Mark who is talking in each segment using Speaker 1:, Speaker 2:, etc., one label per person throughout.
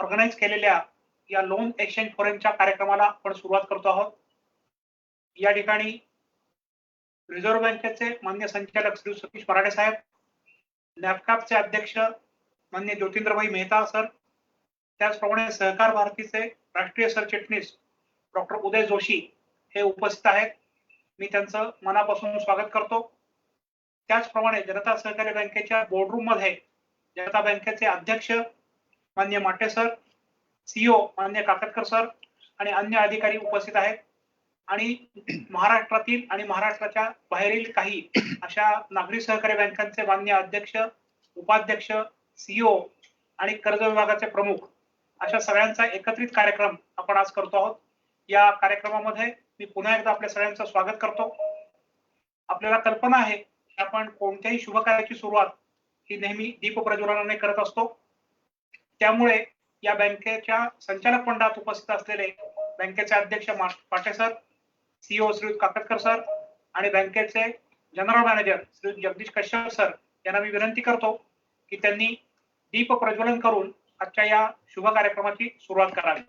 Speaker 1: Organise केलेल्या या loan exchange फोरमच्या कार्यक्रमाला आपण सुरुवात करतो आहोत। या ठिकाणी रिझर्व्ह बँकेचे मान्य संचालक श्री सतीश मराठे साहेब, नॅफकॅपचे अध्यक्ष मान्य ज्योतिंद्रभाई मेहता सर, त्याचप्रमाणे सहकार भारतीचे राष्ट्रीय सरचिटणीस डॉक्टर उदय जोशी हे उपस्थित आहेत। मी त्यांचं मनापासून स्वागत करतो। त्याचप्रमाणे जनता सहकारी बँकेच्या बोर्डरूम मध्ये जनता बँकेचे अध्यक्ष मान्य माटे सर, सीईओ मान्य काकतकर सर आणि अन्य अधिकारी उपस्थित आहेत आणि महाराष्ट्रातील आणि महाराष्ट्राच्या बाहेरील काही अशा नागरी सहकारी बँकांचे मान्य अध्यक्ष, उपाध्यक्ष, सीईओ आणि कर्ज विभागाचे प्रमुख अशा सगळ्यांचा एकत्रित कार्यक्रम आपण आज करतो आहोत। या कार्यक्रमामध्ये मी पुन्हा एकदा आपल्या सगळ्यांचं स्वागत करतो। आपल्याला कल्पना आहे की आपण कोणत्याही शुभ कार्याची सुरुवात ही नेहमी दीप प्रज्वलनाने करत असतो। त्यामुळे या बँकेच्या संचालक मंडळात उपस्थित असलेले बँकेचे अध्यक्ष माटे sir, CEO Shri Kakatkar sir आणि बँकेचे general manager Shri Jagdish Kashyap sir यांना मी विनंती करतो की त्यांनी दीप प्रज्वलन करून आजच्या या शुभ कार्यक्रमाची सुरुवात करावी।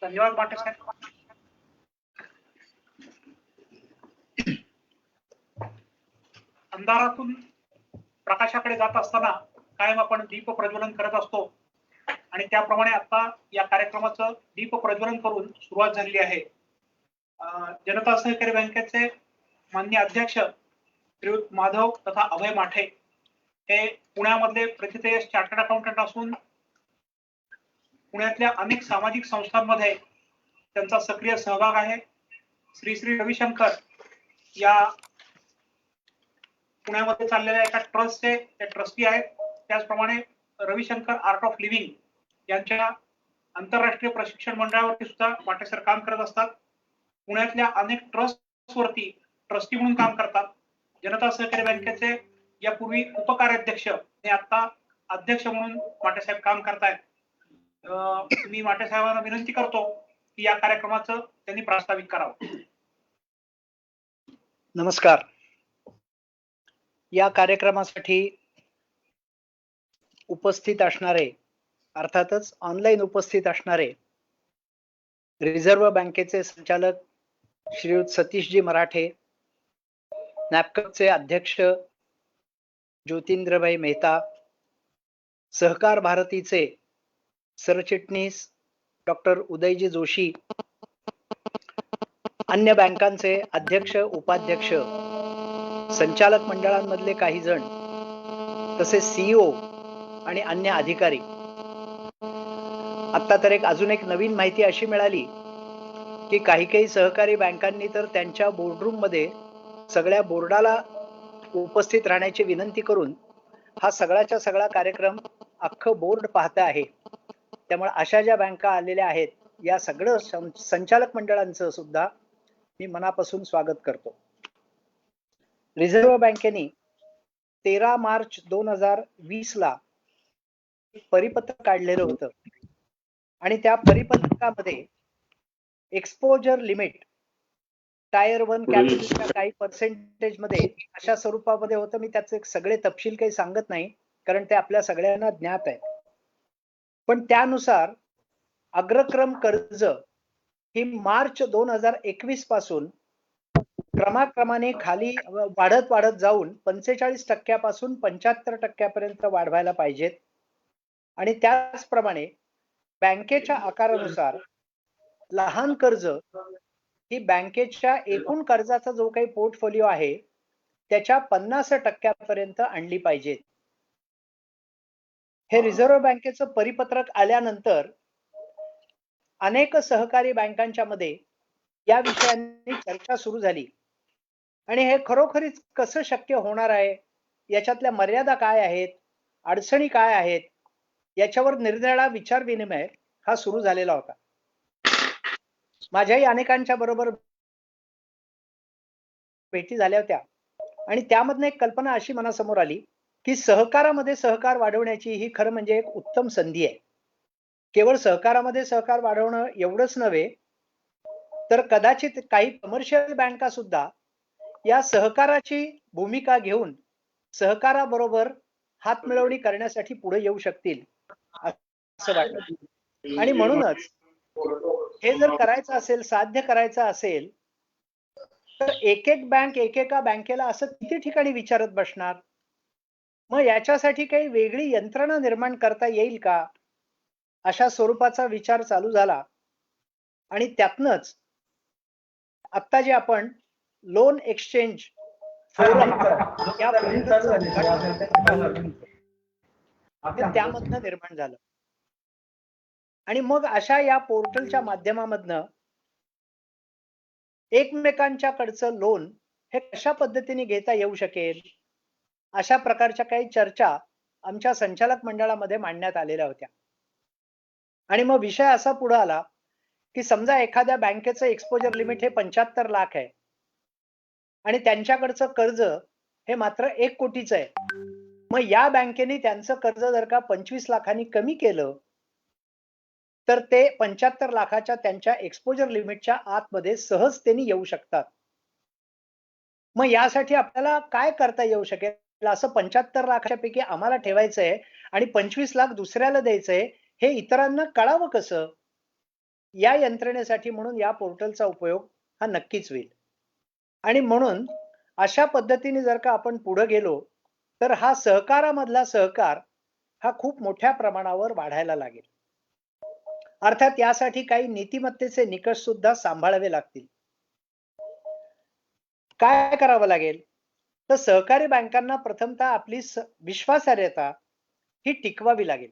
Speaker 1: धन्यवाद माटे साहेब। अंधारातून प्रकाशाकडे जात असताना कायम आपण दीप प्रज्वलन करत असतो आणि त्याप्रमाणे आता या कार्यक्रमाचं दीप प्रज्वलन करून सुरुवात झालेली आहे। जनता सहकारी बँकेचे मान्य अध्यक्ष श्रीयुत माधव तथा अभय माठे हे पुण्यामधले प्रथितयश चार्टर्ड अकाउंटंट असून पुण्यातल्या अनेक सामाजिक संस्थांमध्ये त्यांचा सक्रिय सहभाग आहे। श्री श्री रविशंकर या पुण्यामध्ये चाललेल्या एका ट्रस्टचे ते ट्रस्टी आहेत। त्याचप्रमाणे रविशंकर आर्ट ऑफ लिव्हिंग यांच्या आंतरराष्ट्रीय प्रशिक्षण मंडळावरती सुद्धा माटे सर काम करत असतात। पुण्यातल्या अनेक ट्रस्टवरती ट्रस्टी म्हणून काम करतात। जनता सहकारी बँकेचे यापूर्वी उपकार्याध्यक्ष आणि आता अध्यक्ष म्हणून माटे साहेब काम करतायत। मी माटे साहेबांना विनंती करतो की या कार्यक्रमाचं त्यांनी प्रास्ताविक करावं।
Speaker 2: नमस्कार। या कार्यक्रमासाठी उपस्थित असणारे, अर्थातच ऑनलाईन उपस्थित असणारे रिझर्व्ह बँकेचे संचालक श्रीयुत सतीशजी मराठे, नॅफकॅपचे अध्यक्ष ज्योतिंद्रभाई मेहता, सहकार भारतीचे सरचिटणीस डॉक्टर उदयजी जोशी, अन्य बँकांचे अध्यक्ष, उपाध्यक्ष, संचालक मंडळांमधले काही जण, तसेच सीईओ आणि अन्य अधिकारी। आता तर अजून एक नवीन माहिती अशी मिळाली की काही सहकारी बँकांनी तर त्यांच्या बोर्डरूम मध्ये सगळ्या बोर्डाला उपस्थित राहण्याची विनंती करून हा सगळाच्या सगळा कार्यक्रम अख्खं बोर्ड पाहत आहे। त्यामुळे अशा ज्या बँका आलेल्या आहेत या सगळं संचालक मंडळांचं सुद्धा मी मनापासून स्वागत करतो। रिझर्व्ह बँकेने 13 मार्च 2020 ला परिपत्रक काढलेलं होतं आणि त्या परिपत्रकामध्ये एक्सपोजर लिमिट टायर 1 कॅपिटलच्या काही पर्सेंटेज मध्ये अशा स्वरूपामध्ये होतं। मी त्याचे सगळे तपशील काही सांगत नाही कारण ते आपल्या सगळ्यांना ज्ञात आहे। पण त्यानुसार अग्रक्रम कर्ज ही मार्च 2021 पासून क्रमाक्रमाने खाली वाढत जाऊन 45% पासून 75% पर्यंत वाढवायला पाहिजेत। आणि त्याचप्रमाणे बँकेच्या आकारानुसार लहान कर्ज ही बँकेच्या एकूण कर्जाचा जो काही पोर्टफोलिओ आहे त्याच्या 50% पर्यंत आणली पाहिजे। हे रिझर्व्ह बँकेचं परिपत्रक आल्यानंतर अनेक सहकारी बँकांच्या मध्ये या विषयांनी चर्चा सुरू झाली आणि हे खरोखरीच कसं शक्य होणार आहे, याच्यातल्या मर्यादा काय आहेत, अडचणी काय आहेत, याच्यावर निरनिराळा विचार विनिमय हा सुरू झालेला होता. माझ्याही अनेकांच्या बरोबर भेटी झाल्या होत्या आणि त्यामधनं एक कल्पना अशी मनासमोर आली की सहकारामध्ये सहकार वाढवण्याची ही खरं म्हणजे एक उत्तम संधी आहे. केवळ सहकारामध्ये सहकार वाढवणं एवढंच नव्हे, तर कदाचित काही कमर्शियल बँका सुद्धा या सहकाराची भूमिका घेऊन सहकाराबरोबर हातमिळवणी करण्यासाठी पुढे येऊ शकतील असं वाटतं. आणि म्हणूनच हे जर करायचं असेल, साध्य करायचं असेल, तर एक एक बँक एकेका बँकेला असं किती ठिकाणी विचारत बसणार? मग याच्यासाठी काही वेगळी यंत्रणा निर्माण करता येईल का, अशा स्वरूपाचा विचार चालू झाला. आणि त्यातनच आता जे आपण लोन एक्सचेंज फोरम या पोर्टलचं उद्घाटन त्यामधनं निर्माण झालं. आणि मग अशा या पोर्टलच्या माध्यमामधनं एकमेकांच्याकडचं लोन हे कशा पद्धतीने घेता येऊ शकेल, अशा प्रकारच्या काही चर्चा आमच्या संचालक मंडळामध्ये मांडण्यात आलेल्या होत्या. आणि मग विषय असा पुढे आला की समजा एखाद्या बँकेचं एक्सपोजर लिमिट हे 75 लाख आहे आणि त्यांच्याकडचं कर्ज हे मात्र 1 कोटीचं आहे. मग या बँकेने त्यांचं कर्ज जर का 25 लाखांनी कमी केलं, तर ते 75 लाखाच्या त्यांच्या एक्सपोजर लिमिटच्या आतमध्ये सहजतेने येऊ शकतात. मग यासाठी आपल्याला काय करता येऊ शकेल? असं 75 लाखाच्या पैकी आम्हाला ठेवायचंय आणि 25 लाख दुसऱ्याला द्यायचंय, हे इतरांना कळावं कसं? या यंत्रणेसाठी म्हणून या पोर्टलचा उपयोग हा नक्कीच होईल. आणि म्हणून अशा पद्धतीने जर का आपण पुढे गेलो, तर हा सहकारामधला सहकार हा खूप मोठ्या प्रमाणावर वाढायला लागेल. अर्थात यासाठी काही नीतिमत्तेचे निकष सुद्धा सांभाळावे लागतील. काय करावं लागेल? तर सहकारी बँकांना प्रथमतः आपली विश्वासार्हता ही टिकवावी लागेल.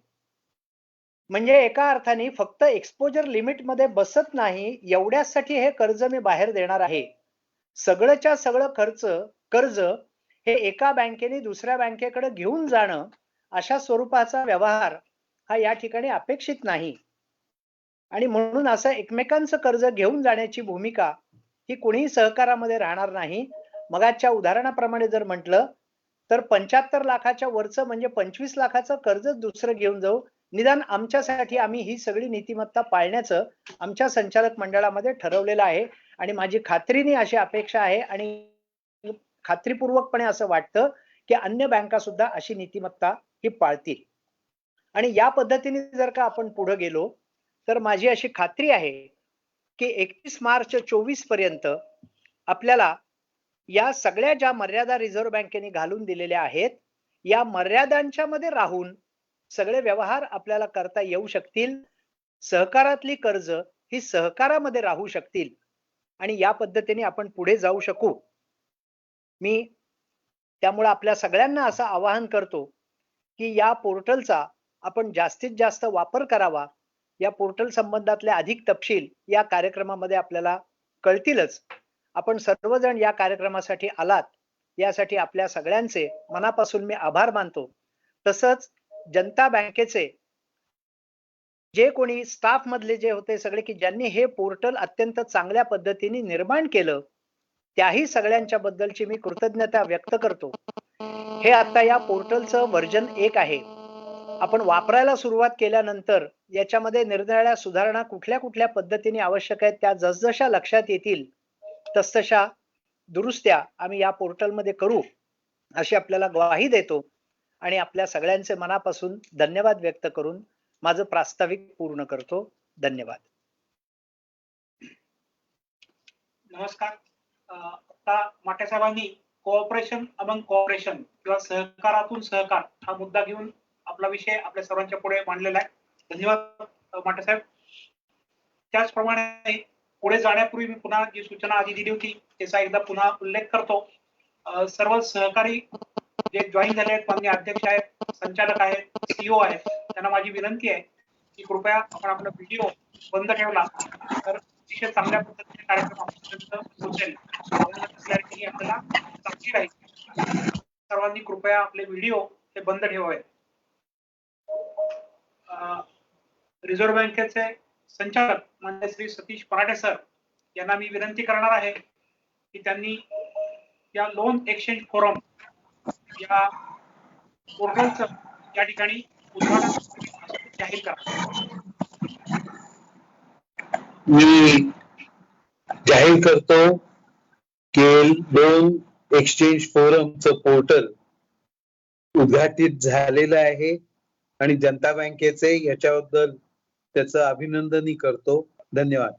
Speaker 2: म्हणजे एका अर्थाने फक्त एक्सपोजर लिमिट मध्ये बसत नाही एवढ्यासाठी हे कर्ज मी बाहेर देणार आहे, सगळंच्या सगळं कर्ज हे एका बँकेने दुसऱ्या बँकेकडे घेऊन जाणं, अशा स्वरूपाचा व्यवहार हा या ठिकाणी अपेक्षित नाही. आणि म्हणून असं एकमेकांचं कर्ज घेऊन जाण्याची भूमिका ही कोणीही सहकारामध्ये राहणार नाही. मगाच्या उदाहरणाप्रमाणे जर म्हटलं, तर 75 लाखाच्या वरचं म्हणजे 25 लाखाचं कर्ज दुसरं घेऊन जाऊ, निदान आमच्यासाठी आम्ही ही सगळी नीतिमत्ता पाळण्याचं आमच्या संचालक मंडळामध्ये ठरवलेलं आहे. आणि माझी खात्रीने अशी अपेक्षा आहे आणि खात्रीपूर्वकपणे असं वाटतं की अन्य बँका सुद्धा अशी नीतिमत्ता ही पाळतील. आणि या पद्धतीने जर का आपण पुढे गेलो, तर माझी अशी खात्री आहे की 31 मार्च 24 पर्यंत आपल्याला या सगळ्या ज्या मर्यादा रिझर्व्ह बँकेने घालून दिलेल्या आहेत, या मर्यादांच्या मध्ये राहून सगळे व्यवहार आपल्याला करता येऊ शकतील. सहकारातली कर्ज ही सहकारामध्ये राहू शकतील आणि या पद्धतीने आपण पुढे जाऊ शकू. मी त्यामुळे आपल्या सगळ्यांना असं आवाहन करतो की या पोर्टलचा आपण जास्तीत जास्त वापर करावा. या पोर्टल संबंधातले अधिक तपशील या कार्यक्रमामध्ये आपल्याला कळतीलच. आपण सर्वजण या कार्यक्रमासाठी आलात, यासाठी आपल्या सगळ्यांचे मनापासून मी आभार मानतो. तसंच जनता बँकेचे जे कोणी स्टाफ मधले जे होते सगळे, की ज्यांनी हे पोर्टल अत्यंत चांगल्या पद्धतीने निर्माण केलं, त्याही सगळ्यांच्या बद्दलची मी कृतज्ञता व्यक्त करतो. हे आता या पोर्टलचं व्हर्जन 1 आहे. आपण वापरायला सुरुवात केल्यानंतर याच्यामध्ये निरनिराळ्या सुधारणा कुठल्या कुठल्या पद्धतीने आवश्यक आहेत त्या जसजशा लक्षात येतील तसतशा दुरुस्त्या आम्ही या पोर्टलमध्ये करू, अशी आपल्याला ग्वाही देतो. आणि आपल्या सगळ्यांचे मनापासून धन्यवाद व्यक्त करून माझं प्रास्ताविक पूर्ण करतो. धन्यवाद.
Speaker 1: नमस्कार. आता माटे साहेबांनी कोऑपरेशन अमंग कोऑपरेशन किंवा सहकारातून सहकार हा मुद्दा घेऊन आपला विषय आपल्या सर्वांच्या पुढे मांडलेला आहे. धन्यवाद माटे साहेब. त्याचप्रमाणे पुढे जाण्यापूर्वी मी पुन्हा जी सूचना आधी दिली होती त्याचा एकदा पुन्हा उल्लेख करतो. सर्व सहकारी जे जॉईन झाले आहेत, माननीय अध्यक्ष आहेत, संचालक आहेत, सीईओ आहेत, त्यांना माझी विनंती आहे की कृपया आपण आपला व्हिडिओ बंद ठेवला तर अतिशय चांगल्या पद्धतीने कार्यक्रम आपल्यापर्यंत पोहोचेल क्लॅरिटी ही आपल्याला चांगली राहील. सर्वांनी कृपया आपले व्हिडिओ हे बंद ठेवावे. रिझर्व्ह बँकेचे संचालक माननीय श्री सतीश पराडे सर यांना मी विनंती करणार आहे की त्यांनी या लोन एक्सचेंज फोरम या पोर्टलचं या ठिकाणी उद्घाटन जाहीर करा.
Speaker 3: मी जाहीर करतो की लोन एक्सचेंज फोरमचं पोर्टल उद्घाटित झालेलं आहे आणि जनता बँकेचे याच्याबद्दल त्याचं अभिनंदनही करतो. धन्यवाद.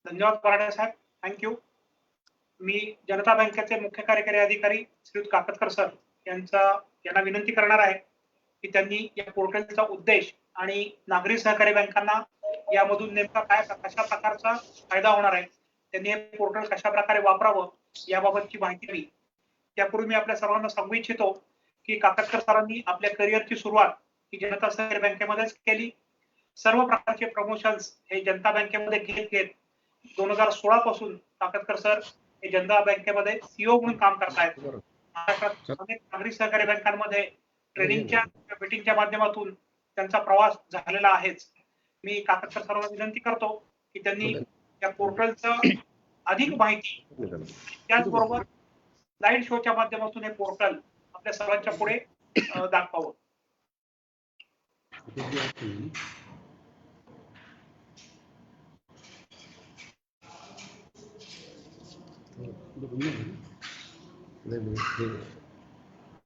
Speaker 1: धन्यवाद पराडे साहेब, थँक्यू. मी जनता बँकेचे मुख्य कार्यकारी अधिकारी श्रीयुत काकतकर सर यांना विनंती करणार आहे की त्यांनी या पोर्टलचा उद्देश आणि नागरी सहकारी बँकांना यामधून नेमका कशा प्रकारचा फायदा होणार आहे, त्यांनी हे पोर्टल कशा प्रकारे वापरावं याबाबतची माहिती द्यावी. त्यापूर्वी मी आपल्या सर्वांना सांगू इच्छितो की काकतकर सरांनी आपल्या करिअरची सुरुवात ही जनता सहकारी बँकेमध्येच केली. सर्व प्रकारचे प्रमोशन्स हे जनता बँकेमध्ये घेत 2016 पासून काकतकर सर हे जनता बँकेमध्ये सीईओ म्हणून काम करतायत. महाराष्ट्रात अनेक नागरी सहकारी बँकांमध्ये ट्रेनिंगच्या मीटिंगच्या माध्यमातून त्यांचा प्रवास झालेला आहेच. मी काकतकर सरांना विनंती करतो की त्यांनी या पोर्टलचं अधिक माहिती त्याचबरोबर लाईव्ह शोच्या माध्यमातून हे पोर्टल आपल्या सर्वांच्या पुढे दाखवावं.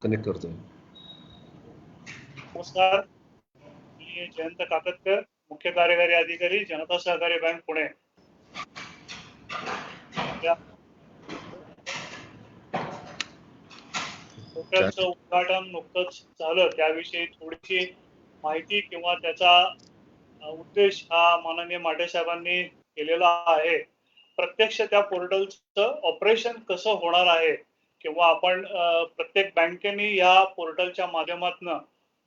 Speaker 4: कनेक्ट करतोय.
Speaker 5: नमस्कार, मी जयंत काकतकर, मुख्य कार्यकारी अधिकारी, जनता सहकारी बँक पुणे. पोर्टलचं उद्घाटन नुकतंच झालं, त्याविषयी थोडीशी माहिती किंवा त्याचा उद्देश हा माननीय माटे साहेबांनी केलेला आहे. प्रत्यक्ष त्या पोर्टलचं ऑपरेशन कसं होणार आहे किंवा आपण प्रत्येक बँकेने या पोर्टलच्या माध्यमातून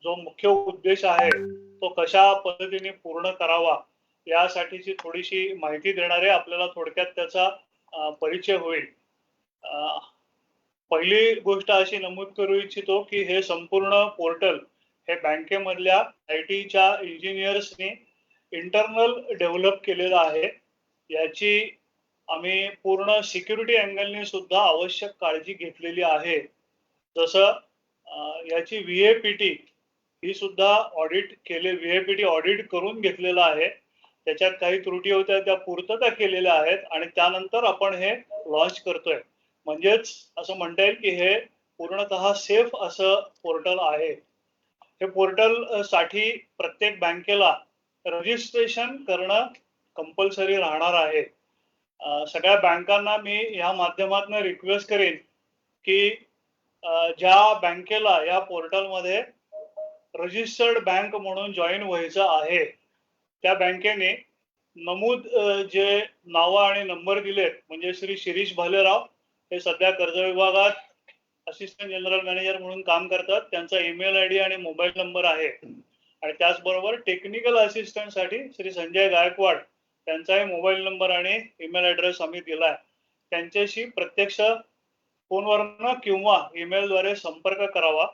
Speaker 5: जो मुख्य उद्देश आहे तो कशा पद्धतीने पूर्ण करावा यासाठीची थोडीशी माहिती देणारे आपल्याला थोडक्यात त्याचा परिचय होईल. पहिली गोष्ट अशी नमूद करू इच्छितो की हे संपूर्ण पोर्टल हे बँकेमधल्या आयटीच्या इंजिनियर्सनी इंटरनल डेव्हलप केलेलं आहे. याची आम्ही पूर्ण सिक्युरिटी अँगलने सुद्धा आवश्यक काळजी घेतलेली आहे. जसं याची व्हीएपीटी ही सुद्धा व्हीएपीटी ऑडिट करून घेतलेलं आहे. त्याच्यात काही त्रुटी होत्या त्या पूर्तता केलेल्या आहेत आणि त्यानंतर आपण हे लॉन्च करतोय. म्हणजेच असं म्हणता येईल की हे पूर्णतः सेफ असं पोर्टल आहे. हे पोर्टल साठी प्रत्येक बँकेला रजिस्ट्रेशन करणं कंपल्सरी राहणार आहे. सगळ्या बँकांना मी या माध्यमातून रिक्वेस्ट करेन की ज्या बँकेला या पोर्टलमध्ये रजिस्टर्ड बँक म्हणून जॉईन व्हायचं आहे त्या बँकेने नमूद जे नाव आणि नंबर दिलेत, म्हणजे श्री शिरीष भालेराव हे सध्या कर्ज विभागात असिस्टंट जनरल मॅनेजर म्हणून काम करतात. त्यांचा ईमेल आयडी आणि मोबाईल नंबर आहे. आणि त्याचबरोबर टेक्निकल असिस्टंट साठी श्री संजय गायकवाड त्यांचाही मोबाईल नंबर आणि ईमेल ॲड्रेस आम्ही दिलाय. त्यांच्याशी प्रत्यक्ष फोनवरनं किंवा ईमेलद्वारे संपर्क करावा.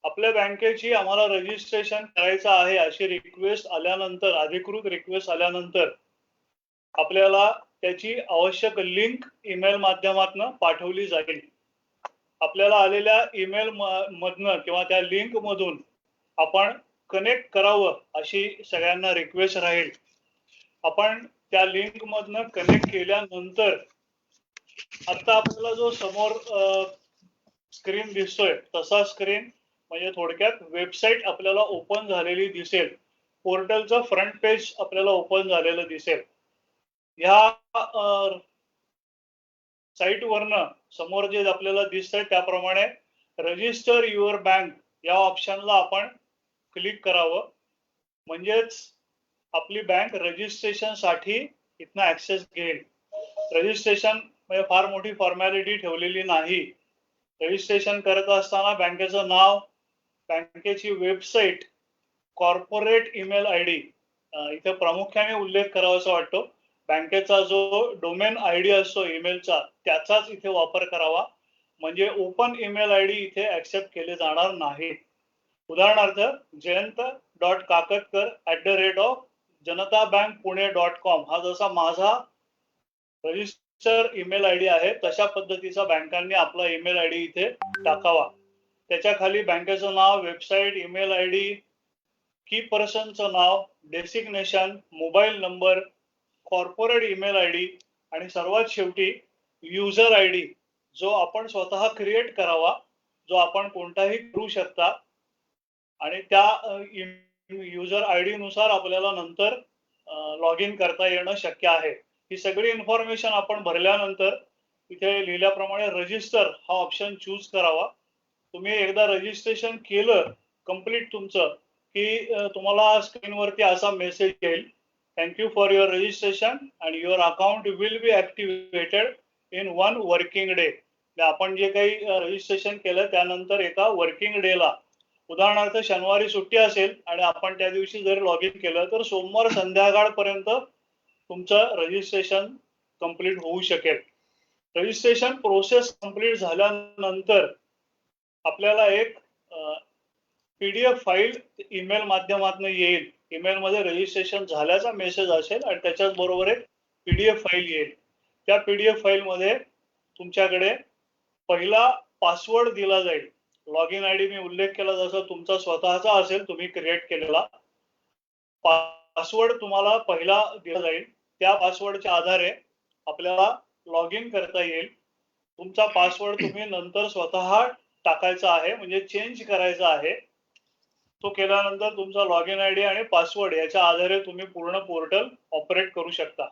Speaker 5: आपल्या बँकेची आम्हाला रजिस्ट्रेशन करायचं आहे अशी रिक्वेस्ट आल्यानंतर, अधिकृत रिक्वेस्ट आल्यानंतर आपल्याला त्याची आवश्यक लिंक ईमेल माध्यमातून पाठवली जाईल. आपल्याला आलेल्या ईमेल मधनं किंवा त्या लिंक मधून आपण कनेक्ट करावं अशी सगळ्यांना रिक्वेस्ट राहील. आपण त्या लिंक मधनं कनेक्ट केल्यानंतर आता आपल्याला जो समोर स्क्रीन दिसतोय तसा स्क्रीन म्हणजे थोडक्यात वेबसाईट आपल्याला ओपन झालेली दिसेल. पोर्टलचं फ्रंट पेज आपल्याला ओपन झालेलं दिसेल. ह्या साईट वरनं समोर जे आपल्याला दिसतंय त्याप्रमाणे रजिस्टर युअर बँक या ऑप्शनला आपण क्लिक करावं. म्हणजेच आपली बँक रजिस्ट्रेशन साठी इथनं ऍक्सेस घेईल. रजिस्ट्रेशन म्हणजे फार मोठी फॉर्मॅलिटी ठेवलेली नाही. रजिस्ट्रेशन करत असताना बँकेचं नाव, बँकेची वेबसाईट, कॉर्पोरेट ईमेल आयडी इथे प्रामुख्याने उल्लेख करावासा वाटतो. बँकेचा जो डोमेन आयडी असतो ईमेलचा त्याचाच इथे वापर करावा, म्हणजे ओपन ईमेल आयडी इथे ऍक्सेप्ट केले जाणार नाही. उदाहरणार्थ jayant.kakadkar@janatabankpune.com हा जसा माझा रजिस्टर ईमेल आयडी आहे तशा पद्धतीचा बँकांनी आपला ईमेल आयडी इथे टाकावा. त्याच्या खाली बँकेचं नाव, वेबसाईट, ईमेल आयडी, की पर्सनचं नाव, designation, mobile number, corporate email ID आणि सर्वात शेवटी युजर आयडी जो आपण स्वतः क्रिएट करावा, जो आपण कोणताही करू शकता आणि त्या युजर आयडी नुसार आपल्याला नंतर लॉग इन करता येणं शक्य आहे. ही सगळी इन्फॉर्मेशन आपण भरल्यानंतर इथे लिहिल्याप्रमाणे रजिस्टर हा ऑप्शन चूज करावा. तुम्ही एकदा रजिस्ट्रेशन केलं कंप्लीट तुमचं की तुम्हाला स्क्रीनवरती असा मेसेज येईल, thank you for your registration and your account will be activated in 1 working day. आपण जे काही रजिस्ट्रेशन केलं त्यानंतर एका वर्किंग डेला, उदाहरणार्थ शनिवारी सुट्टी असेल आणि आपण त्या दिवशी जर लॉग इन केलं तर सोमवार संध्याकाळपर्यंत तुमचं रजिस्ट्रेशन कंप्लीट होऊ शकेल. रजिस्ट्रेशन प्रोसेस कंप्लीट झाल्यानंतर आपल्याला एक PDF फाईल ईमेल माध्यमातून येईल. ईमेल मध्ये रजिस्ट्रेशन झाल्याचा मेसेज असेल आणि त्याच्याच बरोबर एक PDF फाईल येईल. त्या PDF फाईल मध्ये तुमच्याकडे पहिला पासवर्ड दिला जाईल. लॉग इन आयडी मी उल्लेख केला जसं तुमचा स्वतःचा असेल तुम्ही क्रिएट केलेला पासवर्ड तुम्हाला पहिला दिला जाईल. त्या पासवर्डच्या आधारे आपल्याला लॉग इन करता येईल. तुमचा पासवर्ड तुम्ही नंतर स्वतः टाकायचा आहे, म्हणजे चेंज करायचा आहे. तो केल्यानंतर तुमचा लॉग इन आयडी आणि पासवर्ड याच्या आधारे तुम्ही पूर्ण पोर्टल ऑपरेट करू शकता.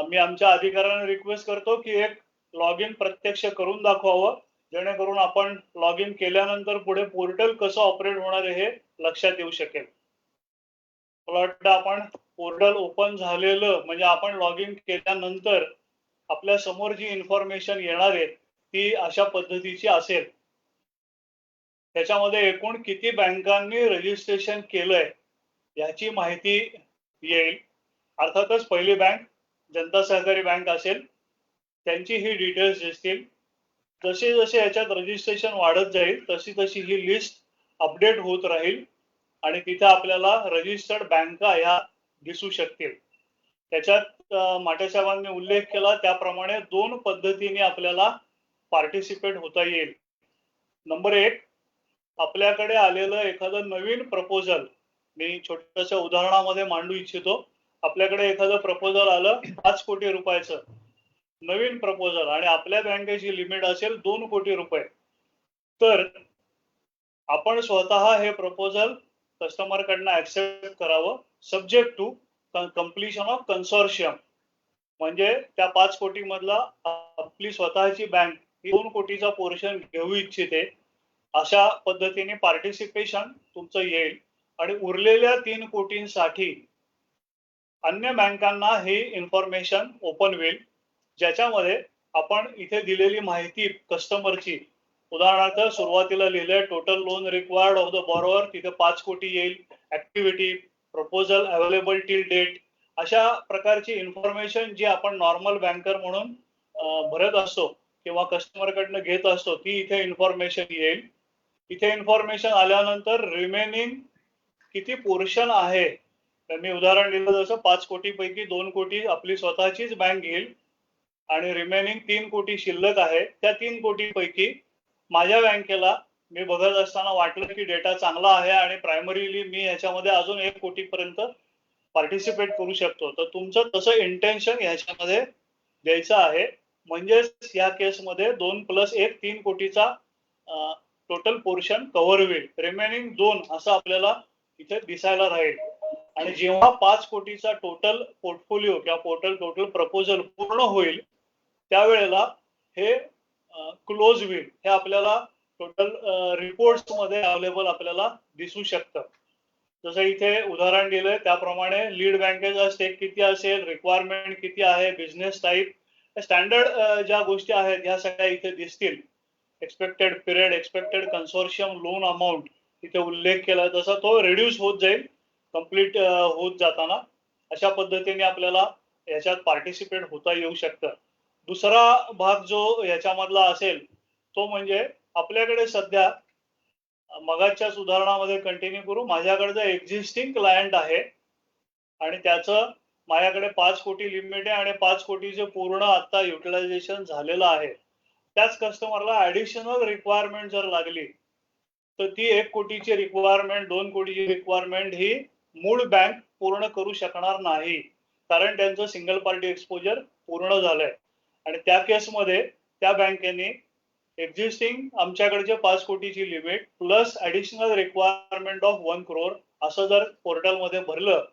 Speaker 5: मी आमच्या अधिकाऱ्यांना रिक्वेस्ट करतो की एक लॉग इन प्रत्यक्ष करून दाखवावं, जेणेकरून आपण लॉग इन केल्यानंतर पुढे पोर्टल कसं ऑपरेट होणार आहे हे लक्षात येऊ शकेल. मला वाटतं आपण पोर्टल ओपन झालेलं म्हणजे आपण लॉग इन केल्यानंतर आपल्या समोर जी इन्फॉर्मेशन येणार आहे ती अशा पद्धतीची असेल. त्याच्यामध्ये एकूण किती बँकांनी रजिस्ट्रेशन केलंय याची माहिती येईल. अर्थातच पहिली बँक जनता सहकारी बँक असेल त्यांची ही डिटेल्स दिसतील. जसे जसे याच्यात रजिस्ट्रेशन वाढत जाईल तशी तशी ही लिस्ट अपडेट होत राहील आणि तिथे आपल्याला रजिस्टर्ड बँका ह्या दिसू शकतील. त्याच्यात माटेसाहेबांनी उल्लेख केला त्याप्रमाणे 2 पद्धतीने आपल्याला पार्टिसिपेट होता येईल. नंबर 1, आपल्याकडे आलेलं एखादं नवीन प्रपोजल मी छोट्याशा उदाहरणामध्ये मांडू इच्छितो. आपल्याकडे एखादं प्रपोजल आलं 5 कोटी रुपयाचं नवीन प्रपोजल आणि आपल्या बँकेची लिमिट असेल 2 कोटी रुपये, तर आपण स्वतः हे प्रपोजल कस्टमर कडनं ऍक्सेप्ट करावं सब्जेक्ट टू कंप्लीशन ऑफ कन्सोर्शियम. म्हणजे त्या 5 कोटी मधला आपली स्वतःची बँक ही 2 कोटीचा पोर्शन घेऊ इच्छिते अशा पद्धतीने पार्टिसिपेशन तुमचं येईल आणि उरलेल्या 3 कोटींसाठी अन्य बँकांना ही इन्फॉर्मेशन ओपन होईल, ज्याच्यामध्ये आपण इथे दिलेली माहिती कस्टमरची, उदाहरणार्थ सुरुवातीला लिहिलंय total loan required of the borrower, तिथे 5 कोटी येईल, activity, proposal available till date, अशा प्रकारची इन्फॉर्मेशन जी आपण नॉर्मल बँकर म्हणून भरत असतो किंवा कस्टमर कडनं घेत असतो ती इथे इन्फॉर्मेशन येईल. इथे इन्फॉर्मेशन आल्यानंतर रिमेनिंग किती पोर्शन आहे, तर मी उदाहरण दिलं जसं 5 कोटी पैकी 2 कोटी आपली स्वतःचीच बँक घेईल आणि रिमेनिंग 3 कोटी शिल्लक आहे. त्या 3 कोटी पैकी माझ्या बँकेला मी बघत असताना वाटलं की डेटा चांगला आहे आणि प्रायमरीली मी ह्याच्यामध्ये अजून 1 कोटी पर्यंत पार्टिसिपेट करू शकतो, तर तुमचं तसं इंटेन्शन ह्याच्यामध्ये द्यायचं आहे. म्हणजेच या केसमध्ये 2 + 1 3 कोटीचा टोटल पोर्शन कव्हर होईल. रिमेनिंग 2 असं आपल्याला इथे दिसायला राहील. आणि जेव्हा 5 कोटीचा टोटल पोर्टफोलिओ किंवा टोटल प्रपोजल पूर्ण होईल त्यावेळेला हे क्लोज होईल. हे आपल्याला टोटल रिपोर्ट्स मध्ये अवेलेबल आपल्याला दिसू शकतं. जसं इथे उदाहरण दिलंय त्याप्रमाणे लीड बँकेचा स्टेक किती असेल, रिक्वायरमेंट किती आहे, बिझनेस टाईप, स्टँडर्ड ज्या गोष्टी आहेत ह्या सगळ्या इथे दिसतील. Expected period, expected consortium loan amount इथे उल्लेख केला, तसा तो रिड्यूस होत जाईल कम्प्लीट होत जाताना. अशा पद्धतीने आपल्याला याच्यात पार्टिसिपेट होता येऊ शकतं. दुसरा भाग जो याच्यामधला असेल तो म्हणजे आपल्याकडे सध्या मगाच्या सुधारणामध्ये कंटिन्यू करू, माझ्याकडे एक्झिस्टिंग क्लायंट आहे आणि त्याचं माझ्याकडे 5 कोटी लिमिट आहे आणि 5 कोटीचे पूर्ण आता युटिलायझेशन झालेलं आहे. त्याच कस्टमरला ऍडिशनल रिक्वायरमेंट जर लागली तर ती 1 कोटीची रिक्वायरमेंट, 2 कोटीची रिक्वायरमेंट ही मूळ बँक पूर्ण करू शकणार नाही, कारण त्यांचं सिंगल पार्टी एक्सपोजर पूर्ण झालंय. आणि त्या केसमध्ये त्या बँकेने एक्झिस्टिंग आमच्याकडचे 5 कोटीची limit plus additional requirement of 1 crore असं जर पोर्टलमध्ये भरलं